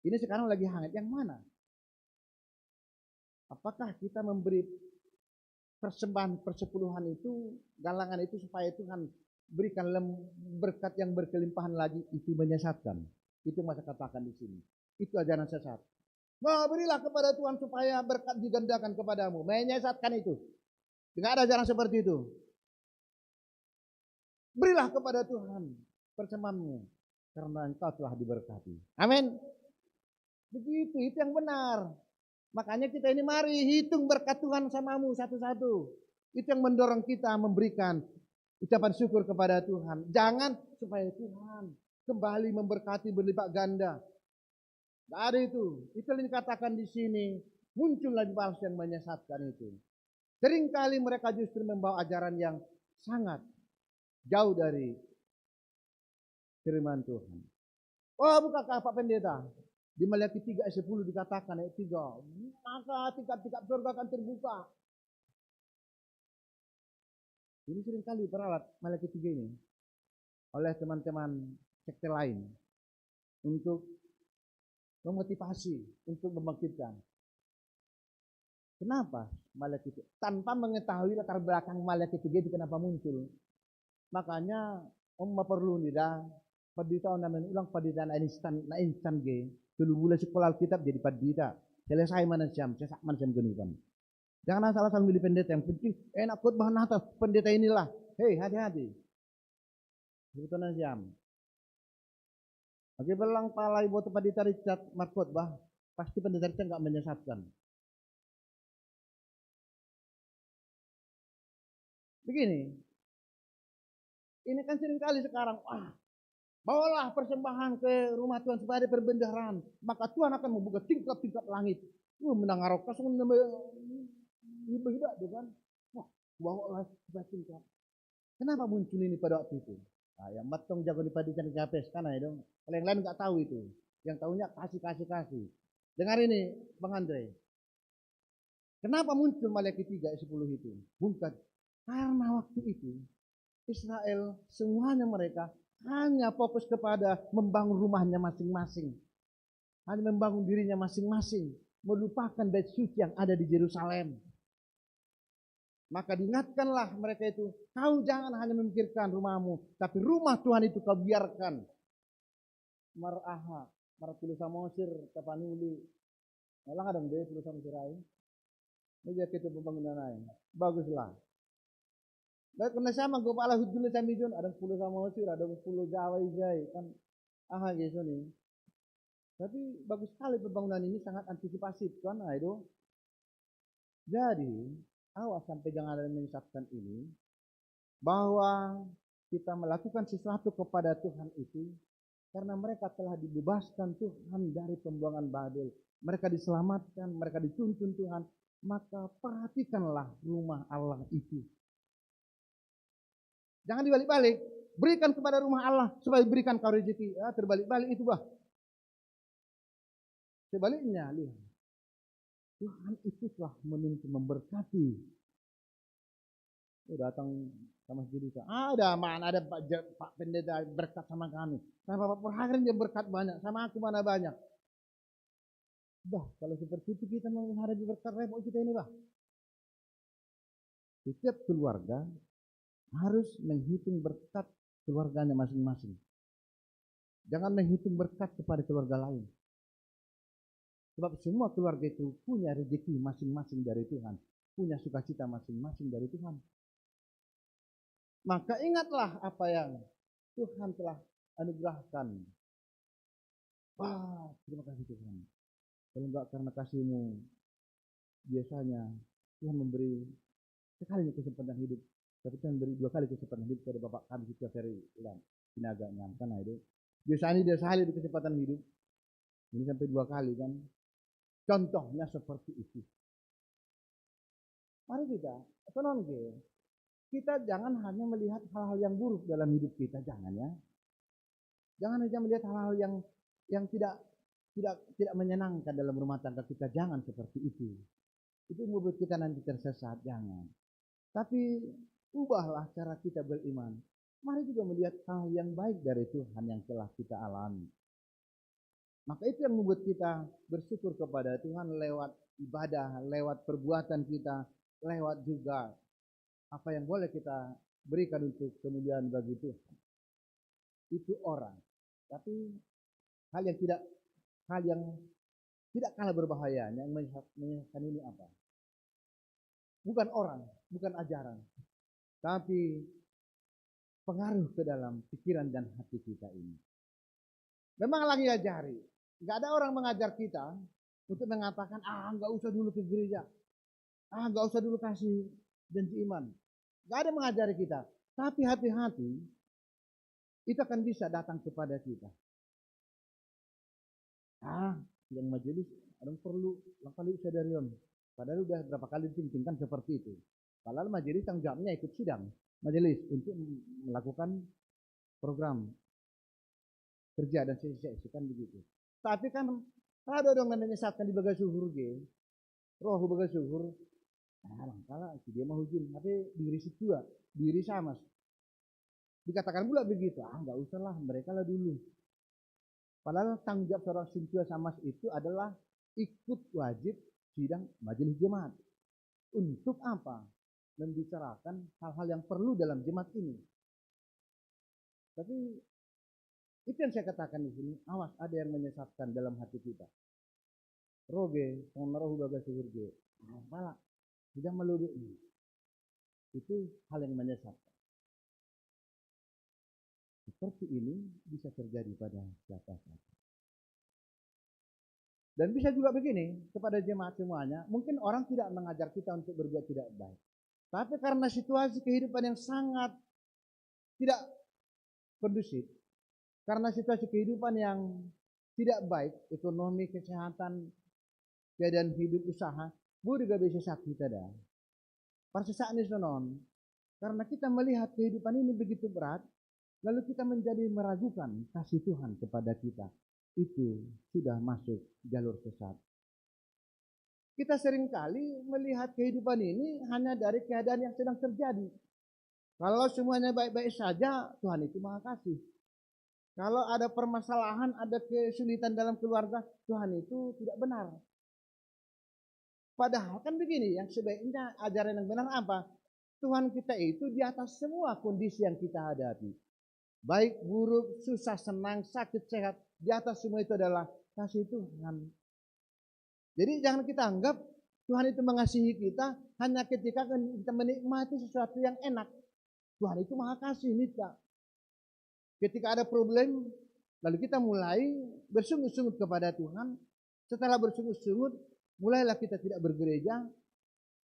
Ini sekarang lagi hangat yang mana? Apakah kita memberi persembahan persepuluhan itu, galangan itu supaya Tuhan berikan berkat yang berkelimpahan lagi, itu menyesatkan. Itu yang saya katakan di sini. Itu ajaran sesat. Berilah kepada Tuhan supaya berkat digandakan kepadamu. Menyesatkan itu. Tidak ada ajaran seperti itu. Berilah kepada Tuhan persembahanmu karena engkau telah diberkati. Amin. Begitu, itu yang benar. Makanya kita ini mari hitung berkat Tuhan samamu satu-satu. Itu yang mendorong kita memberikan ucapan syukur kepada Tuhan. Jangan supaya Tuhan kembali memberkati berlipat ganda. Tidak ada itu. Itu yang dikatakan di sini. Muncul lagi palsu yang menyesatkan itu. Seringkali mereka justru membawa ajaran yang sangat jauh dari firman Tuhan. Oh bukankah Pak Pendeta? Di Maliaki 3 ayat 10 dikatakan ayat 3. Maka tingkat-tingkat surga akan terbuka. Ini seringkali peralat Maliaki 3 ini. Oleh teman-teman sekte lain. Untuk memotivasi. Untuk membangkitkan. Kenapa Maliaki 3? Tanpa mengetahui latar belakang Maliaki 3 itu kenapa muncul. Makanya perlu tidak padita namanya ulang padita na instan ge dulu mulai sekolah Alkitab jadi padita selesai mana jam sesak mana jam genukan. Jangan asal-asal milih pendeta yang penting enak khotbah Natal pendeta inilah. Hei hati-hati. Sebetulnya jam. Oke belang palai buat padita Richard khotbah pasti pendeta Richard enggak menyesatkan. Begini. Ini kan seringkali sekarang, bawalah persembahan ke rumah Tuhan supaya ada perbendaharaan. Maka Tuhan akan membuka tingkap-tingkap langit. Menangarok kasih hebat kan. Wah, bawalah tingkap. Kenapa muncul ini pada waktu itu? Nah, yang matong jago di padikan capes kan itu. Kalau yang lain nggak tahu itu. Yang tahunya kasih. Dengar ini, Bang Andre. Kenapa muncul Maliaki 3 ayat 10 itu? Bukan karena waktu itu Israel semuanya mereka hanya fokus kepada membangun rumahnya masing-masing. Hanya membangun dirinya masing-masing. Melupakan bait suci yang ada di Yerusalem. Maka diingatkanlah mereka itu. Kau jangan hanya memikirkan rumahmu. Tapi rumah Tuhan itu kau biarkan. Maraha. Marapulu samosir. Tapanuli. Malang ada mbak pulu samosir lain. Ini kita pembangunan lain. Baguslah. Baik kena sama gue pala hudul sami jon ada 10 sama usir ada 10 gawai jai kan gitu nih. Tapi bagus sekali pembangunan ini sangat antisipatif kan itu. Jadi awas sampai jangan ada yang menyesatkan ini bahwa kita melakukan sesuatu kepada Tuhan itu karena mereka telah dibebaskan Tuhan dari pembuangan Babel. Mereka diselamatkan, mereka dituntun Tuhan. Maka perhatikanlah rumah Allah itu. Jangan dibalik-balik. Berikan kepada rumah Allah supaya berikan kau rezeki. Terbalik-balik itu bah. Sebaliknya, lihat. Tuhan itu telah menuntun memberkati. Datang sama cerita, ada Pak Pendeta berkat sama kami. Sama Pak Perharian dia berkat banyak, sama aku mana banyak. Bah, kalau seperti itu kita menghadapi berkat repot kita ini, bah. Setiap keluarga harus menghitung berkat keluarganya masing-masing. Jangan menghitung berkat kepada keluarga lain. Sebab semua keluarga itu punya rezeki masing-masing dari Tuhan. Punya sukacita masing-masing dari Tuhan. Maka ingatlah apa yang Tuhan telah anugerahkan. Wah, terima kasih Tuhan. Kalau enggak karena kasih-Mu, biasanya Tuhan memberi sekali kesempatan hidup. Tapi Tuhan beri 2 kali kesempatan hidup kepada Bapak kami setiap hari ulang. Sinaga nyamkan itu. Biasanya dia sekali kesempatan hidup. Ini sampai 2 kali kan. Contohnya seperti itu. Mari kita jangan hanya melihat hal-hal yang buruk dalam hidup kita, jangan ya. Jangan hanya melihat hal-hal yang tidak menyenangkan dalam rumah tangga kita, jangan seperti itu. Itu membuat kita nanti tersesat, jangan. Tapi ubahlah cara kita beriman. Mari juga melihat hal yang baik dari Tuhan yang telah kita alami. Maka itu yang membuat kita bersyukur kepada Tuhan lewat ibadah, lewat perbuatan kita, lewat juga apa yang boleh kita berikan untuk kemuliaan bagi Tuhan. Itu orang. Tapi hal yang tidak kalah berbahayanya yang menyesatkan ini apa? Bukan orang, bukan ajaran, tapi pengaruh ke dalam pikiran dan hati kita ini. Memang lagi ajari. Nggak ada orang mengajar kita untuk mengatakan, nggak usah dulu ke gereja. Nggak usah dulu kasih janji iman. Nggak ada mengajari kita. Tapi hati-hati, itu akan bisa datang kepada kita. Yang majelis, orang perlu kali sadarion. Padahal udah berapa kali ditingkan seperti itu. Padahal majelis tanggung jawabnya ikut sidang majelis untuk melakukan program kerja dan sesi kan begitu. Tapi kan ada dong yang menyesatkan di bagai suhur roh bagai suhur. Langkala dia mau hujin, tapi diri situa, diri sama. Dikatakan pula begitu, nggak usah lah, mereka lah dulu. Padahal tanggung jawab seorang sintua sama itu adalah ikut wajib sidang majelis jemaat. Untuk apa? Membicarakan hal-hal yang perlu dalam jemaat ini. Tapi itu yang saya katakan di sini, awas ada yang menyesatkan dalam hati kita. Roge, rohu baga surge. Malah tidak melulu ini. Itu hal yang menyesatkan. Seperti ini bisa terjadi pada siapa saja. Dan bisa juga begini kepada jemaat semuanya, mungkin orang tidak mengajar kita untuk berbuat tidak baik. Tapi karena situasi kehidupan yang sangat tidak kondusif, karena situasi kehidupan yang tidak baik, ekonomi, kesehatan, keadaan hidup, usaha, boleh juga bisa sakit kita dah. Persesaan ini sonon, karena kita melihat kehidupan ini begitu berat, lalu kita menjadi meragukan kasih Tuhan kepada kita. Itu sudah masuk jalur sesat. Kita seringkali melihat kehidupan ini hanya dari keadaan yang sedang terjadi. Kalau semuanya baik-baik saja, Tuhan itu Maha Kasih. Kalau ada permasalahan, ada kesulitan dalam keluarga, Tuhan itu tidak benar. Padahal kan begini, yang sebaiknya ajaran yang benar apa? Tuhan kita itu di atas semua kondisi yang kita hadapi. Baik, buruk, susah, senang, sakit, sehat. Di atas semua itu adalah kasih Tuhan. Jadi jangan kita anggap Tuhan itu mengasihi kita hanya ketika kita menikmati sesuatu yang enak. Tuhan itu Maha Kasih, minta. Ketika ada problem, lalu kita mulai bersungut-sungut kepada Tuhan. Setelah bersungut-sungut, mulailah kita tidak bergereja.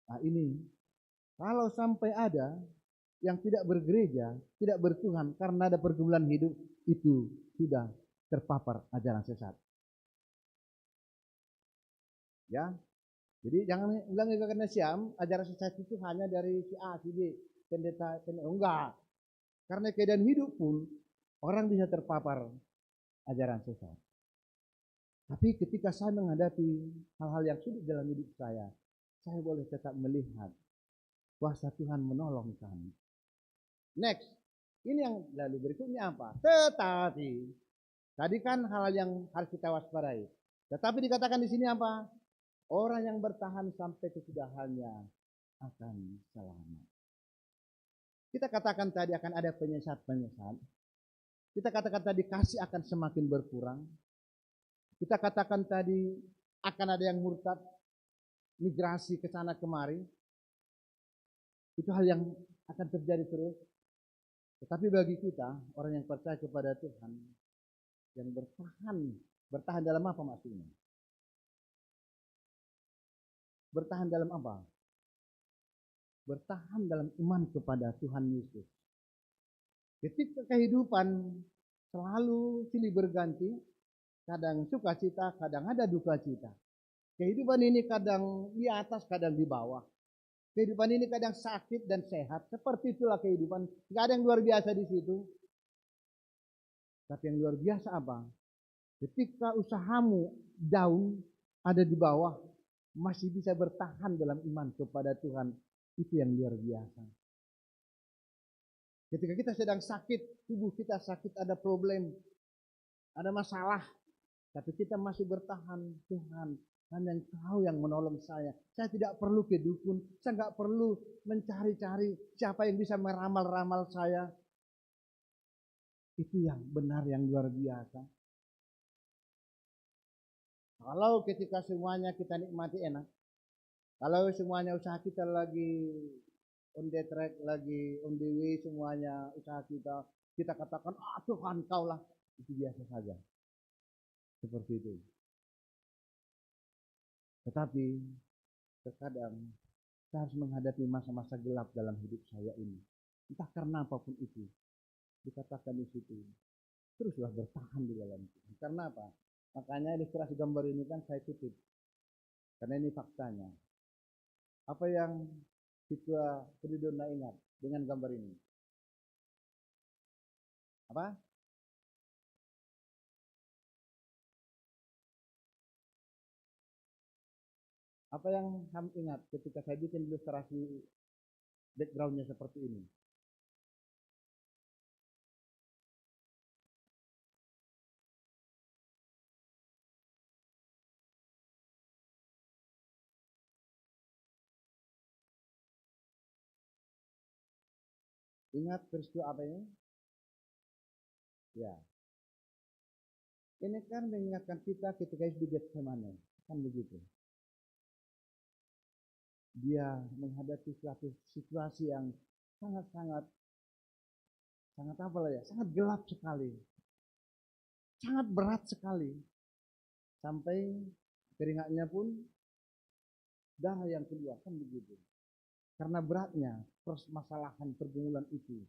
Nah ini, kalau sampai ada yang tidak bergereja, tidak bertuhan karena ada pergumulan hidup, itu sudah terpapar ajaran sesat. Ya, jadi jangan bilang karena Siam ajaran sesat itu hanya dari si A, si B, pendeta, enggak. Karena keadaan hidup pun orang bisa terpapar ajaran sesat. Tapi ketika saya menghadapi hal-hal yang sulit dalam hidup saya boleh tetap melihat kuasa Tuhan menolong kami. Next, ini yang lalu berikutnya apa? Tetapi, tadi kan hal yang harus kita waspadai. Tetapi dikatakan di sini apa? Orang yang bertahan sampai kesudahannya akan selamat. Kita katakan tadi akan ada penyesat-penyesat. Kita katakan tadi kasih akan semakin berkurang. Kita katakan tadi akan ada yang murtad, migrasi ke sana kemari. Itu hal yang akan terjadi terus. Tetapi bagi kita, orang yang percaya kepada Tuhan, yang bertahan dalam apa maksudnya? Bertahan dalam apa? Bertahan dalam iman kepada Tuhan Yesus. Ketika kehidupan selalu silih berganti, kadang sukacita, kadang ada duka cita. Kehidupan ini kadang di atas, kadang di bawah. Kehidupan ini kadang sakit dan sehat. Seperti itulah kehidupan. Tidak ada yang luar biasa di situ. Tapi yang luar biasa apa? Ketika usahamu down, ada di bawah, masih bisa bertahan dalam iman kepada Tuhan. Itu yang luar biasa. Ketika kita sedang sakit, tubuh kita sakit, ada problem, ada masalah. Tapi kita masih bertahan, Tuhan, hanya Engkau yang menolong saya. Saya tidak perlu ke dukun, saya nggak perlu mencari-cari siapa yang bisa meramal-ramal saya. Itu yang benar, yang luar biasa. Kalau ketika semuanya kita nikmati enak, kalau semuanya usaha kita lagi on the track, lagi on the way, semuanya usaha kita katakan, Tuhan Kau lah, itu biasa saja. Seperti itu. Tetapi terkadang saya harus menghadapi masa-masa gelap dalam hidup saya ini. Entah karena apapun itu. Dikatakan di situ, teruslah bertahan di dalam itu. Karena apa? Makanya ilustrasi gambar ini kan saya kutip. Karena ini faktanya. Apa yang Ketua Tridona ingat dengan gambar ini? Apa? Apa yang kamu ingat ketika saya bikin ilustrasi backgroundnya seperti ini? Ingat peristiwa apa ini? Ya. Ini kan mengingatkan kita ketika di Getsemane. Kan begitu. Dia menghadapi suatu situasi yang sangat apa lah ya, sangat gelap sekali, sangat berat sekali, sampai keringatnya pun darah yang keluar, kan begitu. Karena beratnya permasalahan pergumulan itu,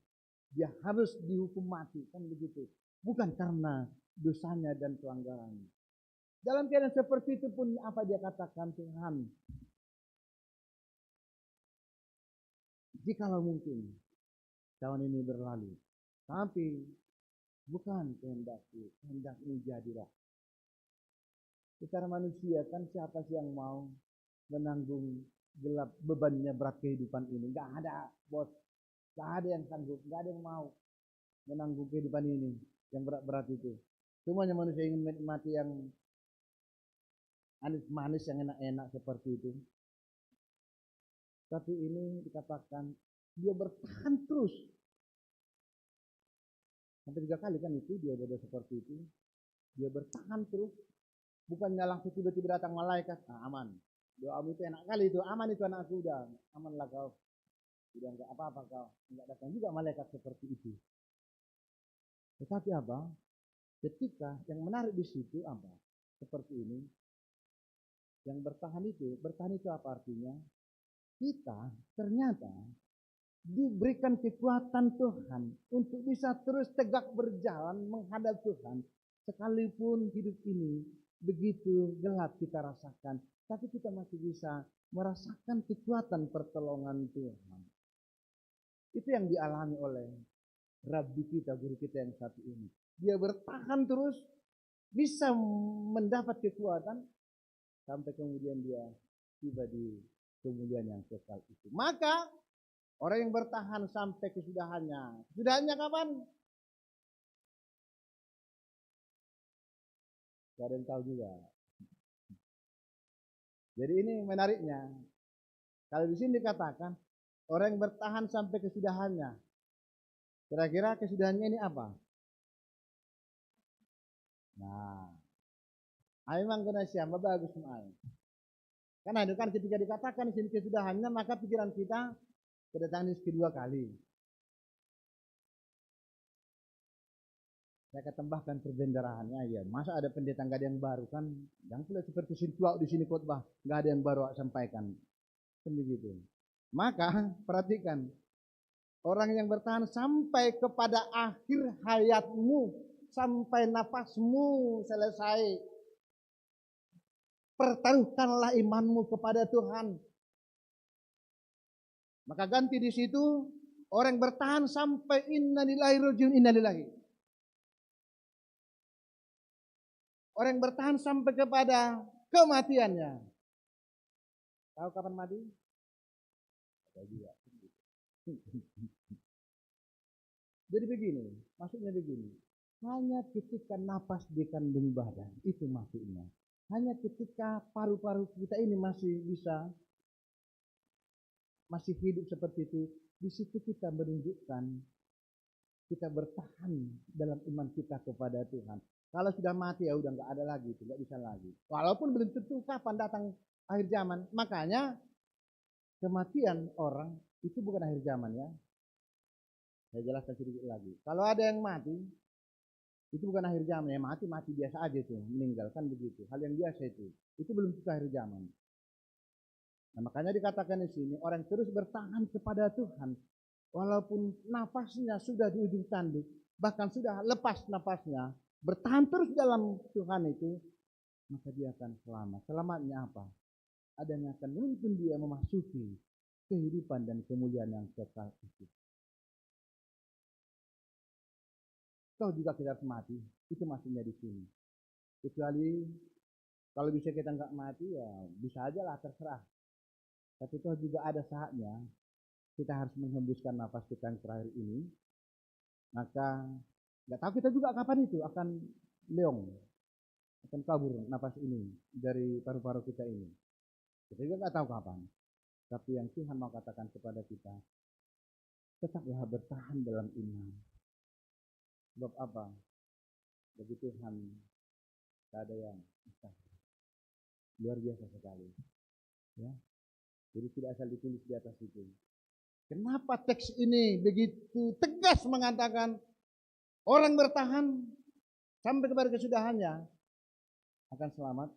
dia harus dihukum mati, kan begitu. Bukan karena dosanya dan pelanggarannya. Dalam keadaan seperti itu pun apa dia katakan, Tuhan, jikalau mungkin tahun ini berlalu, tapi bukan kehendakku, kehendakmu jadilah. Secara manusia kan siapa sih yang mau menanggung gelap bebannya berat kehidupan ini? Gak ada, bos. Gak ada yang sanggup, gak ada yang mau menanggung kehidupan ini yang berat-berat itu. Semuanya manusia ingin menikmati yang manis-manis, yang enak-enak seperti itu. Tapi ini dikatakan dia bertahan terus. Sampai 3 kali kan itu dia berdoa seperti itu. Dia bertahan terus. Bukannya langsung tiba-tiba datang malaikat. Aman. Doamu itu enak kali itu. Aman itu anakku udah. Amanlah kau. Udah enggak apa-apa kau. Enggak datang juga malaikat seperti itu. Tetapi apa? Ketika yang menarik di situ apa? Seperti ini. Yang bertahan itu apa artinya? Kita ternyata diberikan kekuatan Tuhan untuk bisa terus tegak berjalan menghadap Tuhan sekalipun hidup ini begitu gelap kita rasakan, tapi kita masih bisa merasakan kekuatan pertolongan Tuhan. Itu yang dialami oleh Rabbi kita, guru kita yang satu ini. Dia bertahan terus, bisa mendapat kekuatan, sampai kemudian dia tiba di kemudian yang kekal itu. Maka orang yang bertahan sampai kesudahannya. Kesudahannya kapan? Gak ada yang tahu juga. Jadi ini menariknya. Kalau di sini dikatakan orang yang bertahan sampai kesudahannya. Kira-kira kesudahannya ini apa? Nah, memang kena siapa bagus semua. Karena itu kan ketika dikatakan di sini kesudahannya, maka pikiran kita kedatangan kedua kali. Saya akan tambahkan perbenderaannya ya. Masa ada pendeta nggak ada yang baru kan? Jangan pula seperti sintua di sini khotbah nggak ada yang baru sampaikan. Kan begitu. Maka perhatikan orang yang bertahan sampai kepada akhir hayatmu, sampai nafasmu selesai. Pertaruhkanlah imanmu kepada Tuhan. Maka ganti di situ orang bertahan sampai innalillahi rajiun innalillahi. Orang bertahan sampai kepada kematiannya. Tahu kapan mati? Jadi begini, maksudnya begini. Hanya ketika napas di kandung badan, itu maksudnya. Hanya ketika paru-paru kita ini masih hidup seperti itu, di situ kita menunjukkan kita bertahan dalam iman kita kepada Tuhan. Kalau sudah mati ya udah nggak ada lagi, tidak bisa lagi. Walaupun belum tentu kapan datang akhir zaman. Makanya kematian orang itu bukan akhir zaman ya. Saya jelaskan sedikit lagi. Kalau ada yang mati, itu bukan akhir zaman ya, mati biasa aja itu, meninggalkan begitu. Hal yang biasa itu belum tentu akhir zaman. Nah, makanya dikatakan di sini orang terus bertahan kepada Tuhan, walaupun nafasnya sudah di ujung tanduk, bahkan sudah lepas nafasnya, bertahan terus dalam Tuhan itu, maka dia akan selamat. Selamatnya apa? Adanya akan menuntun dia memasuki kehidupan dan kemuliaan yang kekal itu. Kau juga kita harus mati, itu maksudnya di sini. Kecuali kalau bisa kita nggak mati ya bisa aja lah terserah. Tapi itu juga ada saatnya kita harus menghembuskan nafas kita yang terakhir ini. Maka nggak tahu kita juga kapan itu akan leong, akan kabur nafas ini dari paru-paru kita ini. Kita juga nggak tahu kapan. Tapi yang Tuhan mau katakan kepada kita, tetaplah bertahan dalam iman. Sebab apa? Bagi Tuhan tak ada yang mustahil. Luar biasa sekali. Ya. Jadi tidak asal ditulis di atas itu. Kenapa teks ini begitu tegas mengatakan orang bertahan sampai kepada kesudahannya akan selamat?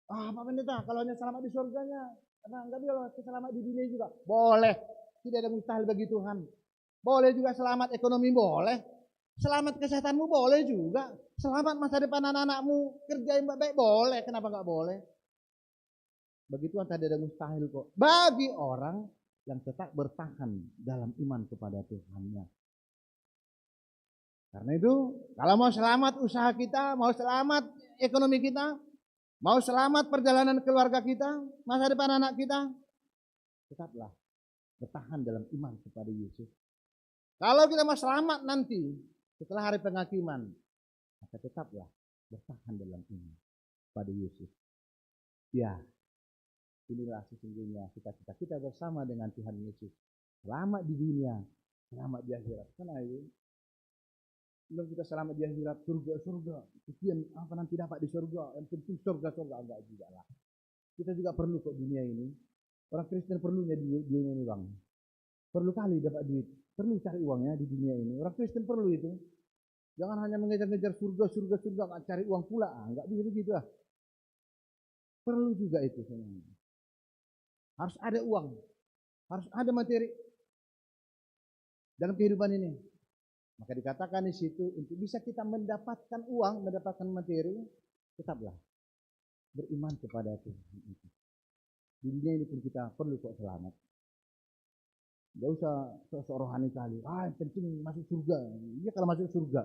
Pak Pendeta, kalau hanya selamat di surganya, enggak bisa selamat di dunia juga. Boleh. Tidak ada mustahil bagi Tuhan. Boleh juga selamat ekonomi, boleh. Selamat kesehatanmu, boleh juga. Selamat masa depan anak-anakmu, kerja yang baik, boleh. Kenapa nggak boleh? Bagi Tuhan tidak ada mustahil kok. Bagi orang yang tetap bertahan dalam iman kepada Tuhannya. Karena itu, kalau mau selamat usaha kita, mau selamat ekonomi kita, mau selamat perjalanan keluarga kita, masa depan anak kita, tetaplah bertahan dalam iman kepada Yesus. Kalau kita mau selamat nanti setelah hari penghakiman, maka tetaplah bertahan dalam iman pada Yesus. Ya, inilah sesungguhnya cita-cita kita bersama dengan Tuhan Yesus. Selamat di dunia, selamat di akhirat. Karena itu, belum kita selamat di akhirat, surga. Kemudian apa nanti dapat di surga? Yang penting surga enggak juga lah. Kita juga perlu kok dunia ini. Orang Kristen perlunya di dunia ini, Bang. Perlu kali dapat duit. Perlu cari uangnya di dunia ini. Orang Kristen perlu itu. Jangan hanya mengejar-ngejar surga, nggak cari uang pula. Nggak bisa begitu lah. Perlu juga itu sebenarnya. Harus ada uang. Harus ada materi dalam kehidupan ini. Maka dikatakan di situ untuk bisa kita mendapatkan uang, mendapatkan materi, tetaplah beriman kepada Tuhan. Di dunia ini pun kita perlu kok selamat. Gak usah sok rohani kali. Yang penting masuk surga. Dia kalau masuk surga,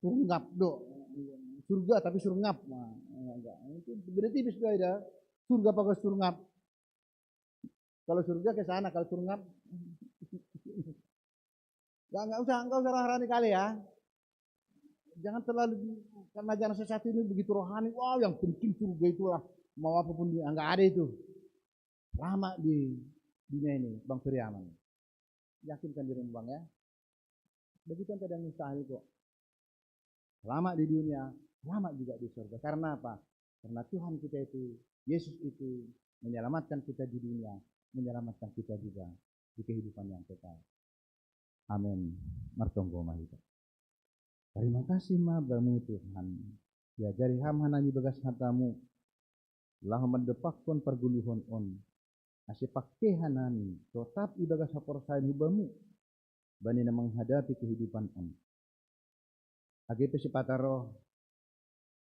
surngap dok. Surga tapi surngap. Nah, enggak. Itu beda tipis beda. Surga pakai surngap. Kalau surga ke sana, kalau surngap enggak usah rohani kali ya. Jangan terlalu, karena ajaran sesat ini begitu rohani. Wow, yang penting surga itulah. Mau apapun dia, enggak ada itu. Lama di dunia ini, Bang Suryaman. Yakinkan dirimu Bang ya. Begitu kan kadang mustahil kok. Lama di dunia, lama juga di surga. Karena apa? Karena Tuhan kita itu, Yesus itu menyelamatkan kita di dunia, menyelamatkan kita juga di kehidupan yang kekal. Amin. Martonggo mahita. Terima kasih mabamu Tuhan. Ya jari ham hanani begas hatamu. Lah mendepakkan perguluhan on. Asih pakai hanani. Tetap ibagas haporsain hubamu. Bani na menghadapi kehidupan on. Agi pesipataro.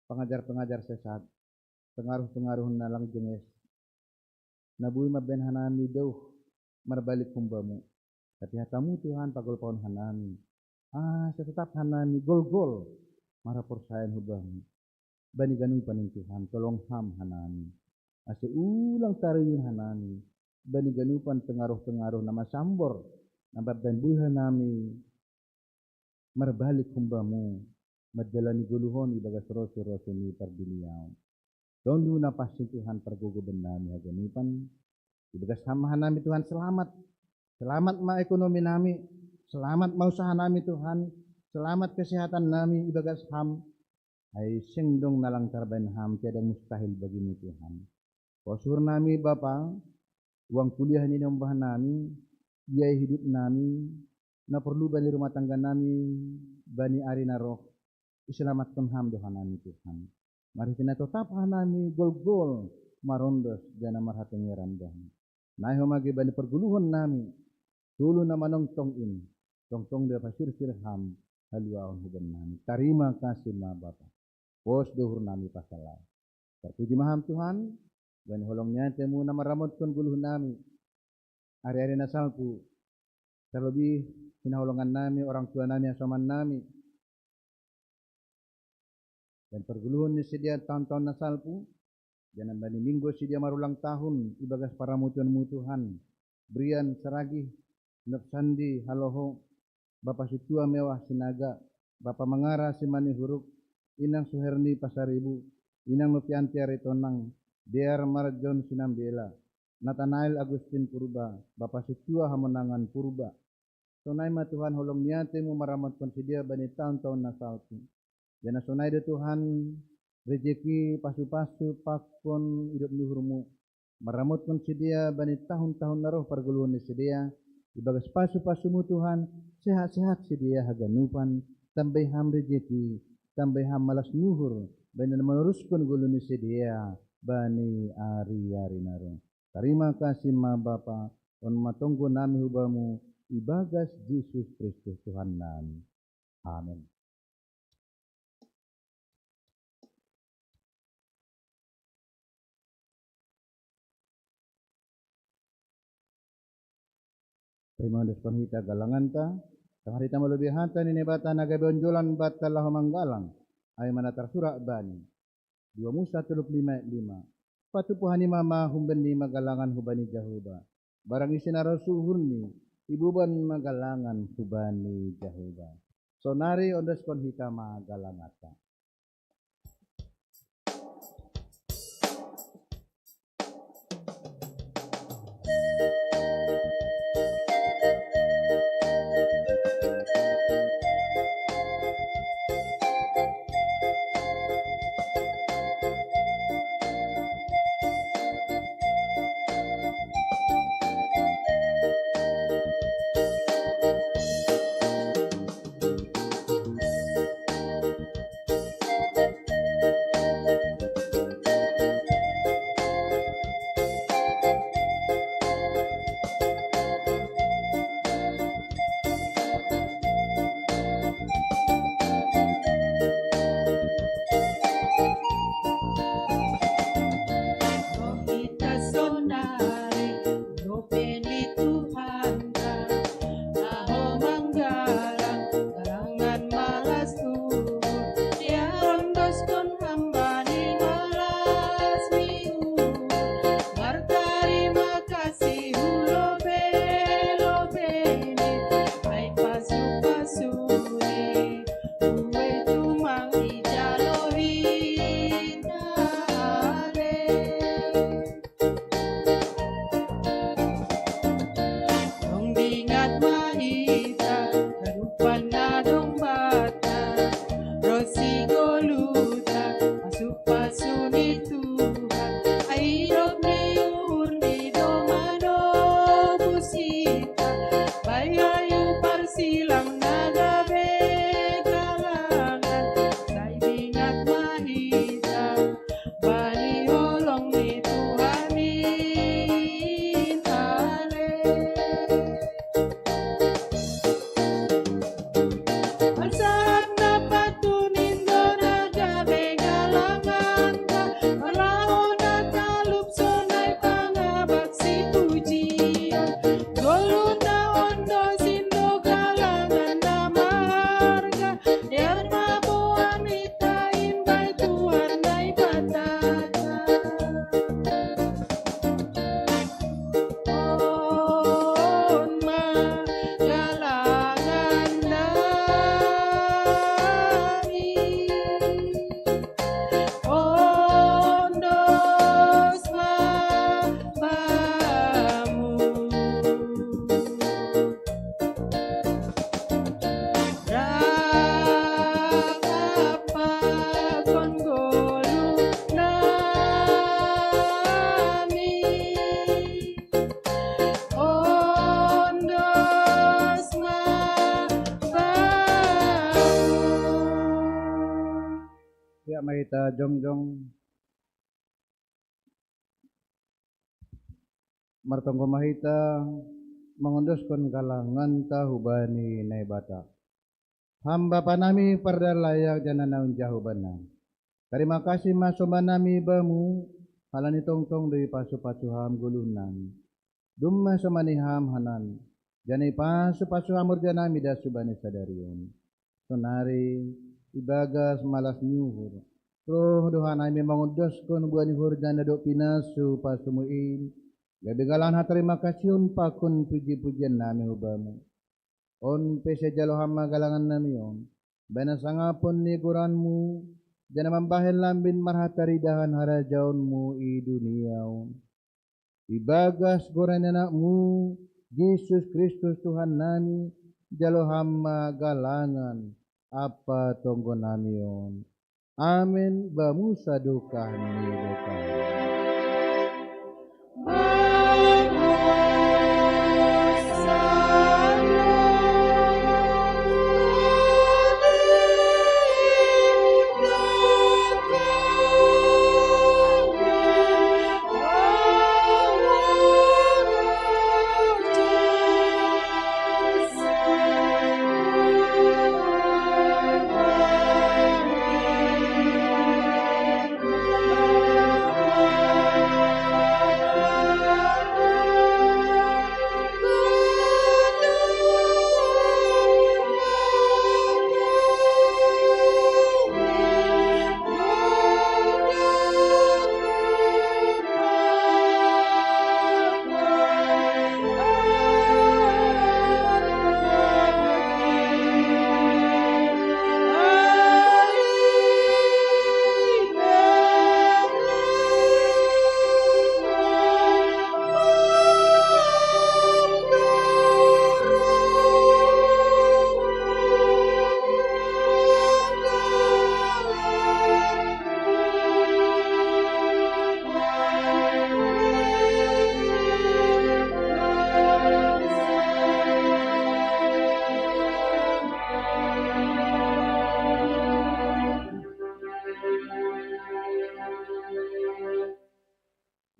Pengajar-pengajar sesat. Pengaruh-pengaruh nalang jenges. Nabui maben hanani dauh. Merbalik humbamu. Tapi hatamu Tuhan pagol pohon hanani. Tetap hanani gol-gol. Marapor sayan hubang. Bani ganu paning Tuhan. Tolong ham hanani. Asal ulang tariin hanani. Bani ganupan pengaruh-pengaruh nama sambor. Nabab dan buha nami. Merbalik humbamu. Madalani guluhon ibagas rosu-rosu ni pardiliyaw. Dondu na pasti Tuhan perguguban nami haganupan. Ibagas ham hanami Tuhan selamat. Selamat ma ekonomi nami, selamat ma usaha nami Tuhan, selamat kesehatan nami ibagas ham. Ay singdong nalang tarbain ham, tiada mustahil bagimu Tuhan. Posur nami Bapa, uang kuliah ini nombahan nami, biaya hidup nami, na perlu bani rumah tangga nami, bani arina roh, iselamatkan ham Tuhan nami Tuhan. Mari kita tetap nami gol-gol marondos jana marhateng randahan. Nah homagi bani perguluhan nami. Dulu nama nongtong ini, tong dia pasir ham haluaon huban nami. Terima kasih ma Bapa. Pos dohur nami pasalai. Terpuji maham Tuhan, dan holongnya temu nama ramotkan guluh nami. Hari-hari nasalku, terlebih hinaholongan nami, orang tua nami, asaman nami. Dan perguluhan ni sedia tahun-tahun nasalku, jangan bani minggu sedia marulang tahun, ibagas para mutuan Tuhan. Brian seragi, Nopsandi haloho, Bapak Situa mewah sinaga, Bapak Mangara simani huruf, Inang Suherni Pasaribu, Inang Nupianti Aritonang, Dear Marjon Sinambela, Nathanael Agustin Purba, Bapak Situa Hamonangan Purba. Sonai ma Tuhan holong niate mu maramat konsidia bani tahun-tahun nasalku. Jana sonai de Tuhan rezeki pasu-pasu pakon hidup luhurmu. Maramot konsidia bani tahun-tahun naroh perguluhan ni sedia. Ibagas pasu-pasumu Tuhan, sehat-sehat sedia haganupan, tambay ham rejeki, tambay ham malas nuhur, bani meneruskan guluni sedia, bani ari-ari naro. Terima kasih ma Bapa, on matonggo nami hubamu, ibagas Yesus Kristus Tuhan nami. Amin. Terima kasih kita galangan ta. Tengharita melebih hata ini bata naga bonjolan bata lahu manggalang. Ay mana tersurak bani. 2 Musa 35:5. Patu puhani mama humbeni magalangan hubani jahuba. Barang isinaro suhurni ibu ban magalangan hubani jahuba. Sonari ondes kon hita magalangata. Ya mahita jongjong martongko mahita mengunduskan kalangan tahubani naibata. Hamba panami perdalayak jananaun jahubana. Terima kasih masobanami bamu halani tongtong dari pasu-pasu ham gulunan. Dumma somaniham hanan. Jani pasu-pasu hamur janami dasubani sadarion. Sonari ibagas malas nyuhur. Roh dohanai memang udoskan buani hurjana dok pinasu pasumuin. Gabigalan terima kasih pakun puji-pujian nami hubamu. On pese jalo hama galangan nami on. Bana sangapun ni kuranmu. Jana mambahen lambin marhatari dahan harajaunmu i dunia on. Ibagas goran anakmu. Yesus Kristus Tuhan nami. Jalo hama galangan. Apa tonggo nami on. Amin. Bamusa duka ni duka.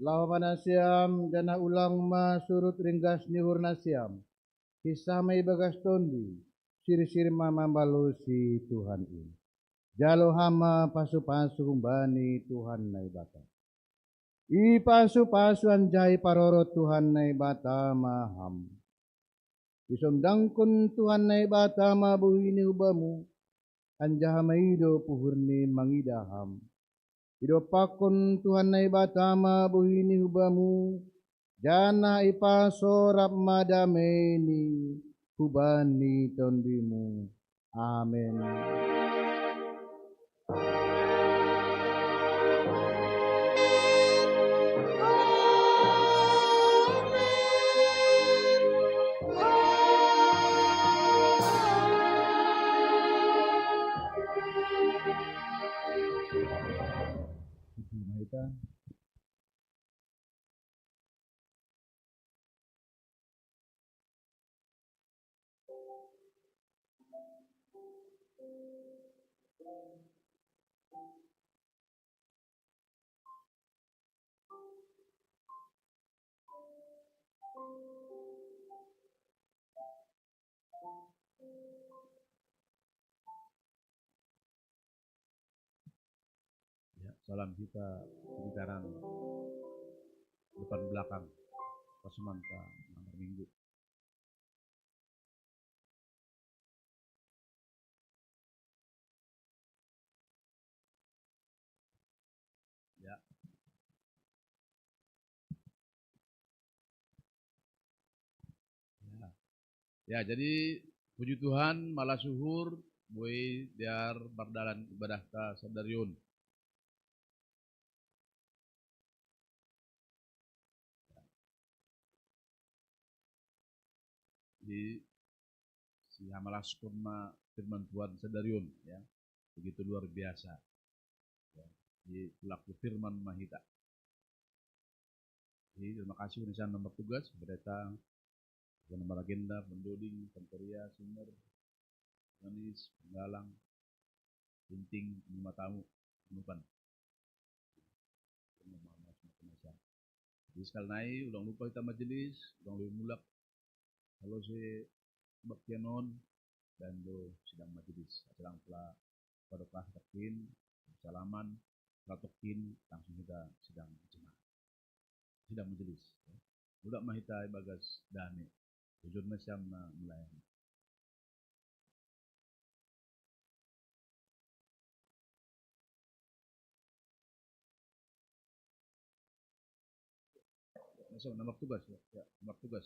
Lawa nasiam dana ulang ma surut ringgas nihur nasiam. Kisah may bagas tondi. Siri-siri mama balusi Tuhan ini. Jalo hama pasu-pasu kumbani Tuhan na ibata. I pasu-pasu anjay paroro Tuhan na ibata maham. Isomdangkun Tuhan na ibata mabuhini ubamu. Anjaha maido puhurni mangidaham. Idopakon Tuhan na ibatama buhini hubamu. Jana ipasorap madameni hubani tondimu. Amen. Mahita. Ya, salam kita sekitaran depan belakang Pasemanta nomor minggu. Ya. Ya, jadi puji Tuhan malah suhur buai diar bardalan ibadah ka sadariun. Di si hamalaskun ma firman Tuhan sadariun ya. Begitu luar biasa. Ya. Di pelaku firman mahita. Jadi terima kasih Unesa nomor tugas berita nomor agenda pendoding Santoria Sumber Manis Penggalang Binting lima tamu penupan. Jadi sekali naik, ulang lupa kita majelis, ulang lebih mulak. Kalau si baktianon dan do sidang majelis. Sedang telah pada kelas terkin, salaman, ratokin, langsung kita sidang jemaah. Sidang majelis. Budak mahita bagas dane. Jujur macam melayani. Masuk nomor tugas ya, nomor tugas.